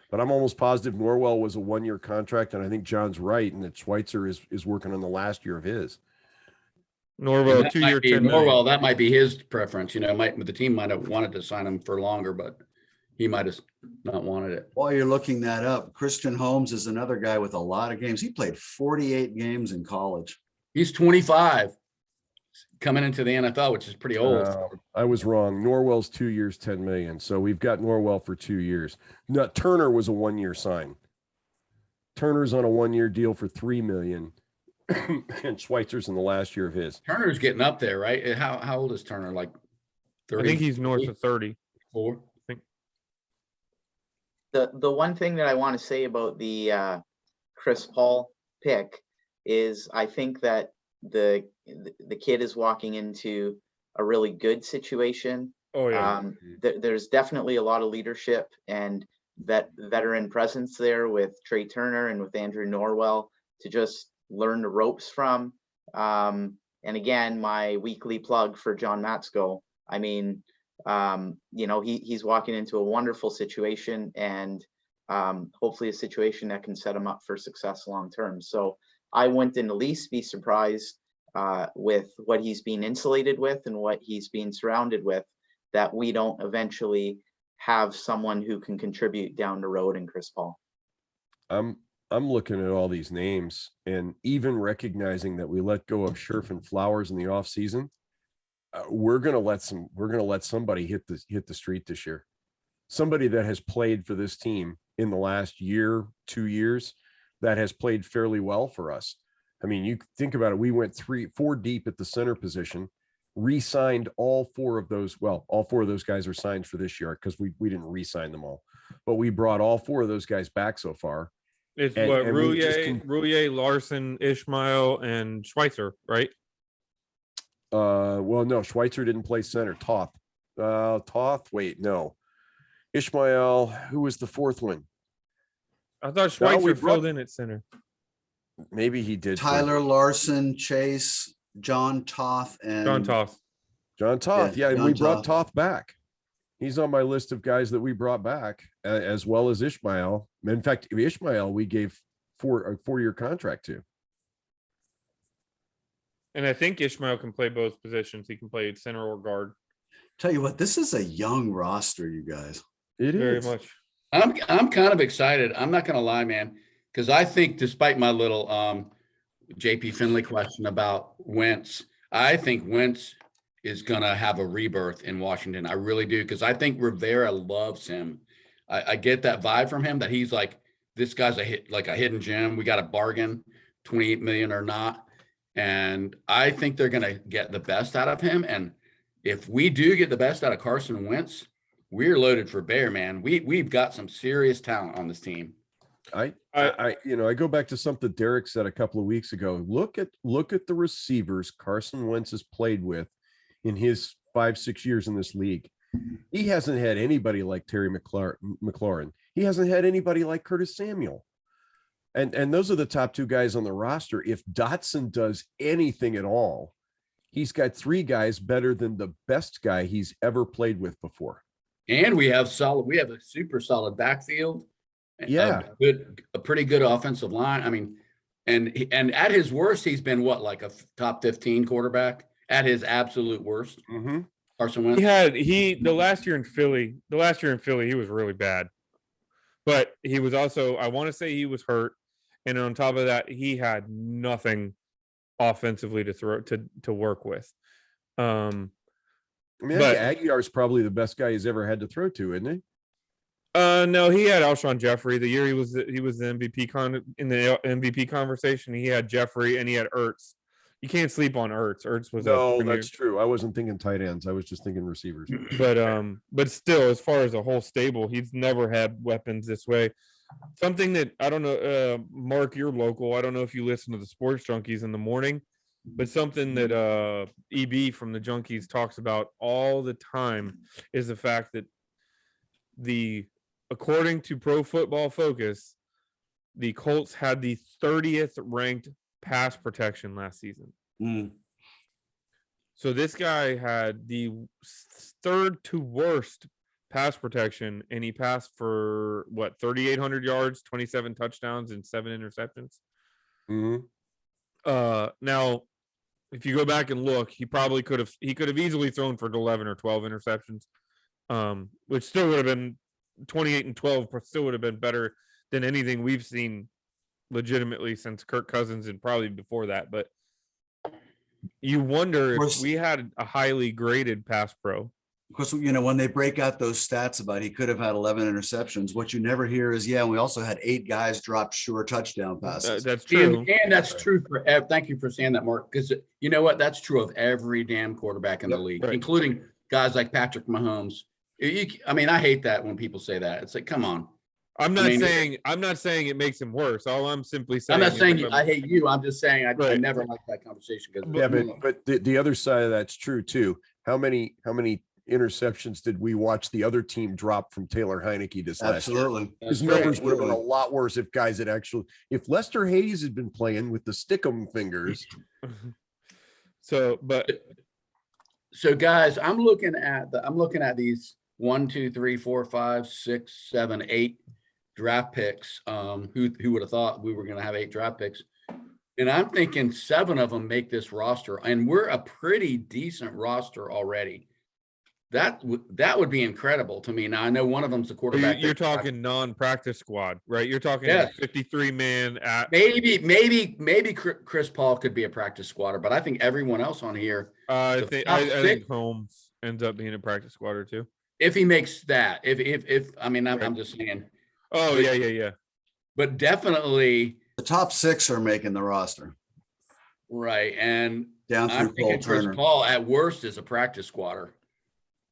But I'm almost positive Norwell was a 1-year contract, and I think John's right, and that Schweitzer is working on the last year of his.
Norwell, 2-year, $10 million.
Norwell, that might be his preference. The team might have wanted to sign him for longer, but he might have not wanted it.
While you're looking that up, Christian Holmes is another guy with a lot of games. He played 48 games in college.
He's 25 coming into the NFL, which is pretty old.
I was wrong. Norwell's 2 years, $10 million. So we've got Norwell for 2 years. No, Turner was a 1-year sign. Turner's on a 1-year deal for $3 million. And Schweitzer's in the last year of his.
Turner's getting up there, right? How old is Turner? Like 30?
I think he's north of 30.
4.
The one thing that I want to say about the Chris Paul pick is I think that the kid is walking into a really good situation.
Oh yeah.
There's definitely a lot of leadership and veteran presence there with Trey Turner and with Andrew Norwell to just learn the ropes from. And again, my weekly plug for John Matsko. I mean, you know, he's walking into a wonderful situation, and hopefully a situation that can set him up for success long term. So I wouldn't in the least be surprised with what he's being insulated with and what he's being surrounded with, that we don't eventually have someone who can contribute down the road in Chris Paul.
I'm looking at all these names, and even recognizing that we let go of Scherf and Flowers in the off season, we're gonna let somebody hit the street this year. Somebody that has played for this team in the last year, 2 years, that has played fairly well for us. I mean, you think about it. We went 3-4 deep at the center position, re-signed all 4 of those. Well, all 4 of those guys are signed for this year because we didn't re-sign them all, but we brought all 4 of those guys back so far.
It's
And-
what
and we just
Rouillet, Larson, Ishmael, and Schweitzer, right?
Well, no, Schweitzer didn't play center. Toth. Wait, no. Ishmael, who was the 4th one?
I thought
No,
Schweitzer
we brought-
filled in at center.
Maybe he did.
Tyler Larson, Chase, John Toth, and
John Toth.
John Toth.
Yeah,
Yeah, and
John
we brought
Toth.
Toth back. He's on my list of guys that we brought back, as well as Ishmael. In fact, Ishmael, we gave a 4-year contract to.
And I think Ishmael can play both positions. He can play center or guard.
Tell you what, this is a young roster, you guys.
It
Very
is.
much.
I'm kind of excited. I'm not gonna lie, man, because I think despite my little JP Finley question about Wentz, I think Wentz is gonna have a rebirth in Washington. I really do, because I think Rivera loves him. I get that vibe from him that he's like, this guy's a hidden gem. We got a bargain, 28 million or not. And I think they're gonna get the best out of him. And if we do get the best out of Carson Wentz, we're loaded for bear, man. We've got some serious talent on this team.
I go back to something Derek said a couple of weeks ago. Look at the receivers Carson Wentz has played with in his 5-6 years in this league. He hasn't had anybody like Terry McLaurin. He hasn't had anybody like Curtis Samuel. And those are the top 2 guys on the roster. If Dotson does anything at all, he's got 3 guys better than the best guy he's ever played with before.
And we have a super solid backfield.
Yeah.
A pretty good offensive line. I mean, and at his worst, he's been what, like a top 15 quarterback at his absolute worst.
Mm-hmm.
Carson Wentz.
The last year in Philly, he was really bad. But he was also, I want to say he was hurt. And on top of that, he had nothing offensively to throw to work with.
I think Aguiar is probably the best guy he's ever had to throw to, isn't he?
No, he had Alshon Jeffrey the year he was the MVP in the MVP conversation. He had Jeffrey and he had Ertz. You can't sleep on Ertz. Ertz was
that's true. I wasn't thinking tight ends. I was just thinking receivers.
But still, as far as a whole stable, he's never had weapons this way. Something that I don't know, Mark, you're local. I don't know if you listen to the Sports Junkies in the morning, but something that EB from the Junkies talks about all the time is the fact that according to Pro Football Focus, the Colts had the 30th ranked pass protection last season. So this guy had the 3rd to worst pass protection, and he passed for 3,800 yards, 27 touchdowns, and 7 interceptions.
Mm-hmm.
Now, if you go back and look, he could have easily thrown for 11 or 12 interceptions, which still would have been 28 and 12, but still would have been better than anything we've seen legitimately since Kirk Cousins and probably before that. But you wonder if we had a highly graded pass pro.
Of course, when they break out those stats about he could have had 11 interceptions, what you never hear is, we also had 8 guys drop sure touchdown passes.
That's true.
And that's true for, thank you for saying that, Mark, because you know what? That's true of every damn quarterback in the league, including guys like Patrick Mahomes. I hate that when people say that. It's like, come on.
I'm not saying it makes him worse. All I'm simply saying.
I'm not saying I hate you. I'm just saying I never liked that conversation.
But the other side of that's true too. How many interceptions did we watch the other team drop from Taylor Heineke this last year? His numbers would have been a lot worse if Lester Hayes had been playing with the stickum fingers.
So, but
So guys, I'm looking at these 1, 2, 3, 4, 5, 6, 7, 8 draft picks. Who would have thought we were going to have 8 draft picks? And I'm thinking 7 of them make this roster, and we're a pretty decent roster already. That would be incredible to me. Now I know one of them's the quarterback.
You're talking non-practice squad, right? You're talking
Yes.
53 man at
Maybe Chris Paul could be a practice squatter, but I think everyone else on here,
I
the
think
top
I
six-
think Holmes ends up being a practice squatter too.
if he makes that, if I mean, I'm
Right.
just saying,
Oh
But-
yeah.
but definitely
The top 6 are making the roster
right. And
down
I'm
through Cole
thinking Chris
Turner.
Paul at worst is a practice squatter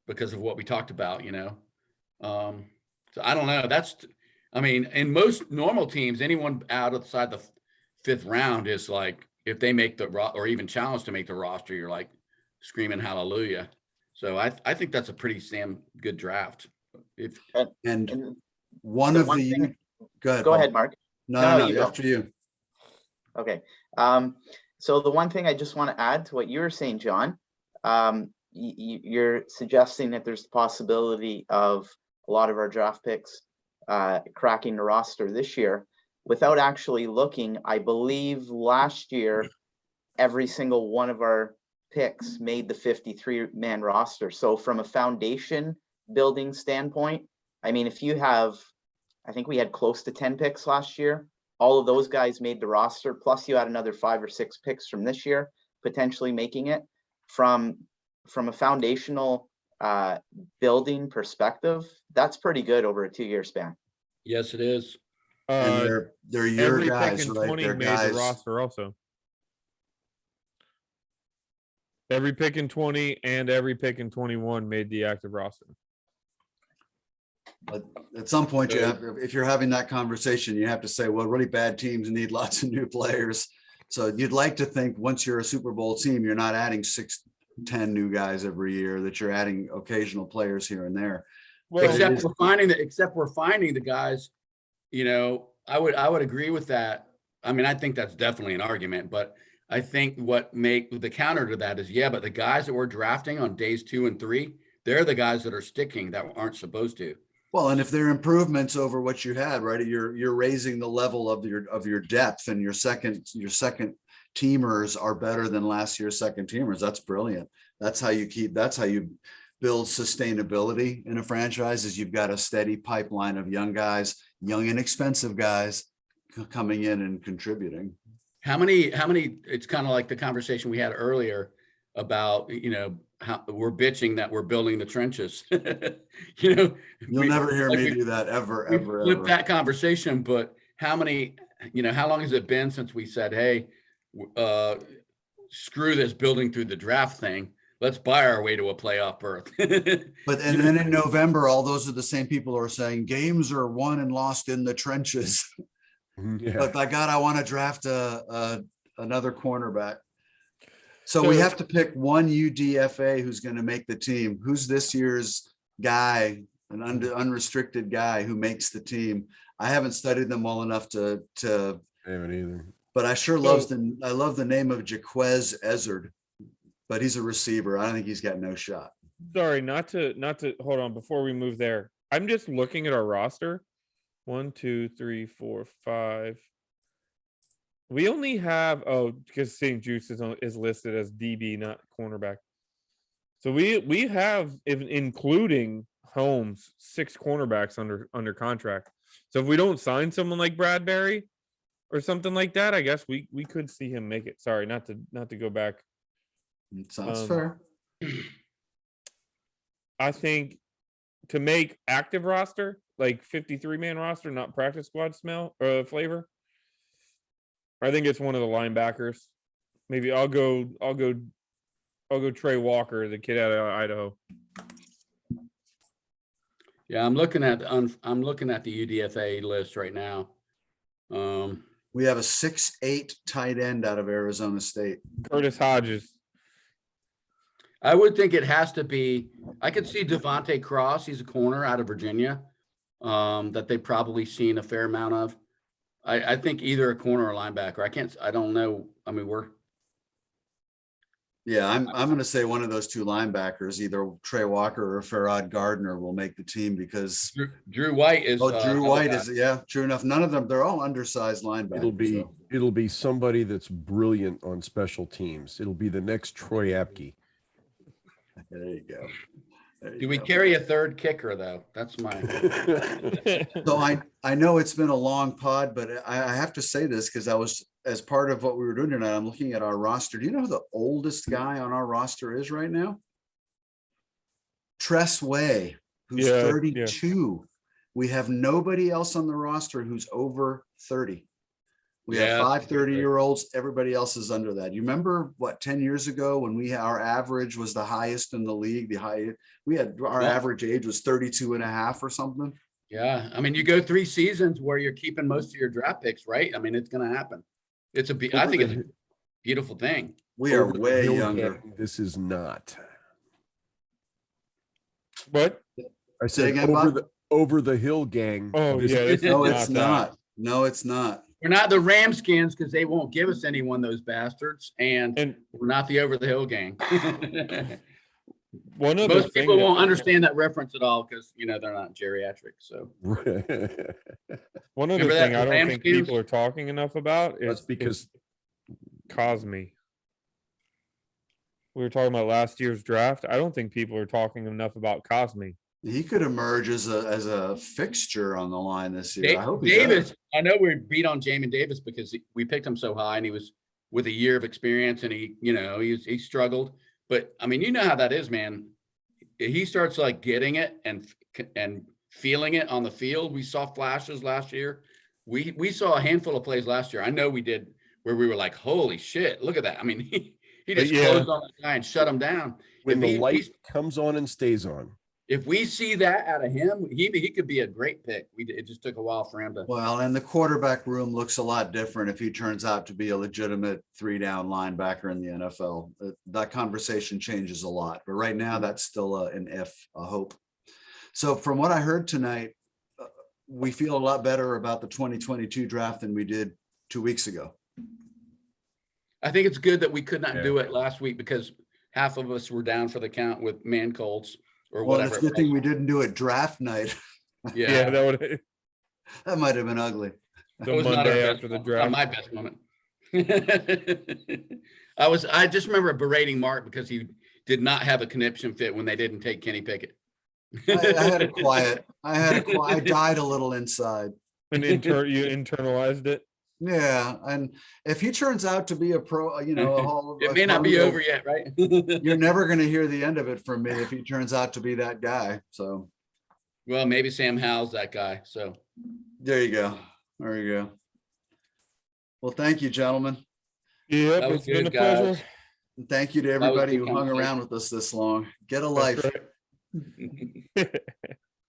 because of what we talked about, So I don't know. I mean, in most normal teams, anyone outside the 5th round is like, if they make or even challenge to make the roster, you're like screaming hallelujah. So I think that's a pretty damn good draft.
And
And
one
the
of
one
the,
thing-
go ahead.
go
Paul.
ahead, Mark.
No,
you go.
after you.
Okay. So the one thing I just want to add to what you were saying, John, you're suggesting that there's the possibility of a lot of our draft picks cracking the roster this year. Without actually looking, I believe last year, every single one of our picks made the 53-man roster. So from a foundation building standpoint, I mean, if you have, I think we had close to 10 picks last year. All of those guys made the roster. Plus you had another 5 or 6 picks from this year, potentially making it. From a foundational building perspective, that's pretty good over a 2-year span.
Yes, it is.
And they're your
Every
guys,
pick in
right?
20
They're
made
guys.
the roster also. Every pick in 20 and every pick in 21 made the active roster.
But at some point, you have, if you're having that conversation, you have to say, well, really bad teams need lots of new players. So you'd like to think once you're a Super Bowl team, you're not adding 6, 10 new guys every year, that you're adding occasional players here and there.
Well,
except we're finding the guys, I would agree with that. I mean, I think that's definitely an argument, but I think what make the counter to that is, but the guys that we're drafting on days 2 and 3, they're the guys that are sticking that aren't supposed to.
Well, and if there are improvements over what you had, right, you're raising the level of your depth, and your second teamers are better than last year's second teamers. That's brilliant. That's how you build sustainability in a franchise, is you've got a steady pipeline of young guys, young and expensive guys coming in and contributing.
How many, it's kind of like the conversation we had earlier about, how we're bitching that we're building the trenches.
You'll never hear me do that ever.
Flip that conversation, but how many, how long has it been since we said, hey, screw this building through the draft thing. Let's buy our way to a playoff berth.
But and then in November, all those are the same people who are saying games are won and lost in the trenches.
Yeah.
But by God, I want to draft another cornerback. So we have to pick one UDFA who's going to make the team. Who's this year's guy, an unrestricted guy who makes the team? I haven't studied them well enough to
I haven't either.
but I sure love the name of Jaquez Ezzard, but he's a receiver. I don't think he's got no shot.
sorry, not to hold on before we move there. I'm just looking at our roster. 1, 2, 3, 4, 5. We only have because St. Juice is listed as DB, not cornerback. So we have, including Holmes, 6 cornerbacks under contract. So if we don't sign someone like Bradbury or something like that, I guess we could see him make it. Sorry, not to go back.
Sounds fair.
I think to make active roster, like 53-man roster, not practice squad flavor. I think it's one of the linebackers. Maybe I'll go Trey Walker, the kid out of Idaho.
Yeah, I'm looking at the UDFA list right now.
We have a 6'8" tight end out of Arizona State.
Curtis Hodges.
I would think it has to be, I could see Devontae Cross, he's a corner out of Virginia, that they've probably seen a fair amount of. I think either a corner or linebacker. I don't know. I mean,
Yeah, I'm going to say one of those two linebackers, either Trey Walker or Farrod Gardner, will make the team because
Drew White is.
Drew
another
White
guy.
is, yeah, true enough. None of them, they're all undersized linebackers.
It'll be somebody that's brilliant on special teams. It'll be the next Troy Apke.
There you go.
Do we carry a third kicker though? That's my.
So I know it's been a long pod, but I have to say this because I was, as part of what we were doing tonight, I'm looking at our roster. Do you know who the oldest guy on our roster is right now? Tress Way, who's 32. We have nobody else on the roster who's over 30. We have 5 30-year-olds. Everybody else is under that. You remember what, 10 years ago when our average was the highest in the league, our average age was 32 and a half or something.
Yeah. I mean, you go 3 seasons where you're keeping most of your draft picks, right? I mean, it's going to happen. I think it's a beautiful thing.
We are way younger.
This is not.
What?
I said over the hill gang.
Oh, yeah.
No, it's not. No, it's not.
We're not the Ramskins because they won't give us anyone, those bastards. And we're not the over the hill gang. Most people won't understand that reference at all because, they're not geriatric. So
one other thing I don't think people are talking enough about is because Cosme. We were talking about last year's draft. I don't think people are talking enough about Cosme.
He could emerge as a fixture on the line this year. I hope
Davis. I know we beat on Jamin Davis because we picked him so high and he was with a year of experience and he struggled. But I mean, you know how that is, man. He starts like getting it and feeling it on the field. We saw flashes last year. We saw a handful of plays last year. I know we did where we were like, holy shit, look at that. I mean, he just closed on the guy and shut him down.
When the light comes on and stays on.
If we see that out of him, he could be a great pick. It just took a while for him to.
Well, and the quarterback room looks a lot different if he turns out to be a legitimate 3-down linebacker in the NFL. That conversation changes a lot. But right now, that's still a hope. So from what I heard tonight, we feel a lot better about the 2022 draft than we did 2 weeks ago.
I think it's good that we could not do it last week because half of us were down for the count with man colds. Or whatever.
It's a good thing we didn't do it draft night.
Yeah,
that might have been ugly.
The Monday after the draft.
Not my best moment. I just remember berating Mark because he did not have a conniption fit when they didn't take Kenny Pickett.
I had a quiet. I died a little inside.
And you internalized it.
Yeah, and if he turns out to be a pro,
it may not be over yet, right?
You're never going to hear the end of it from me if he turns out to be that guy. So,
well, maybe Sam Howell's that guy. So,
there you go. Well, thank you, gentlemen.
Yeah, it's been a pleasure.
And thank you to everybody who hung around with us this long. Get a life.
Right.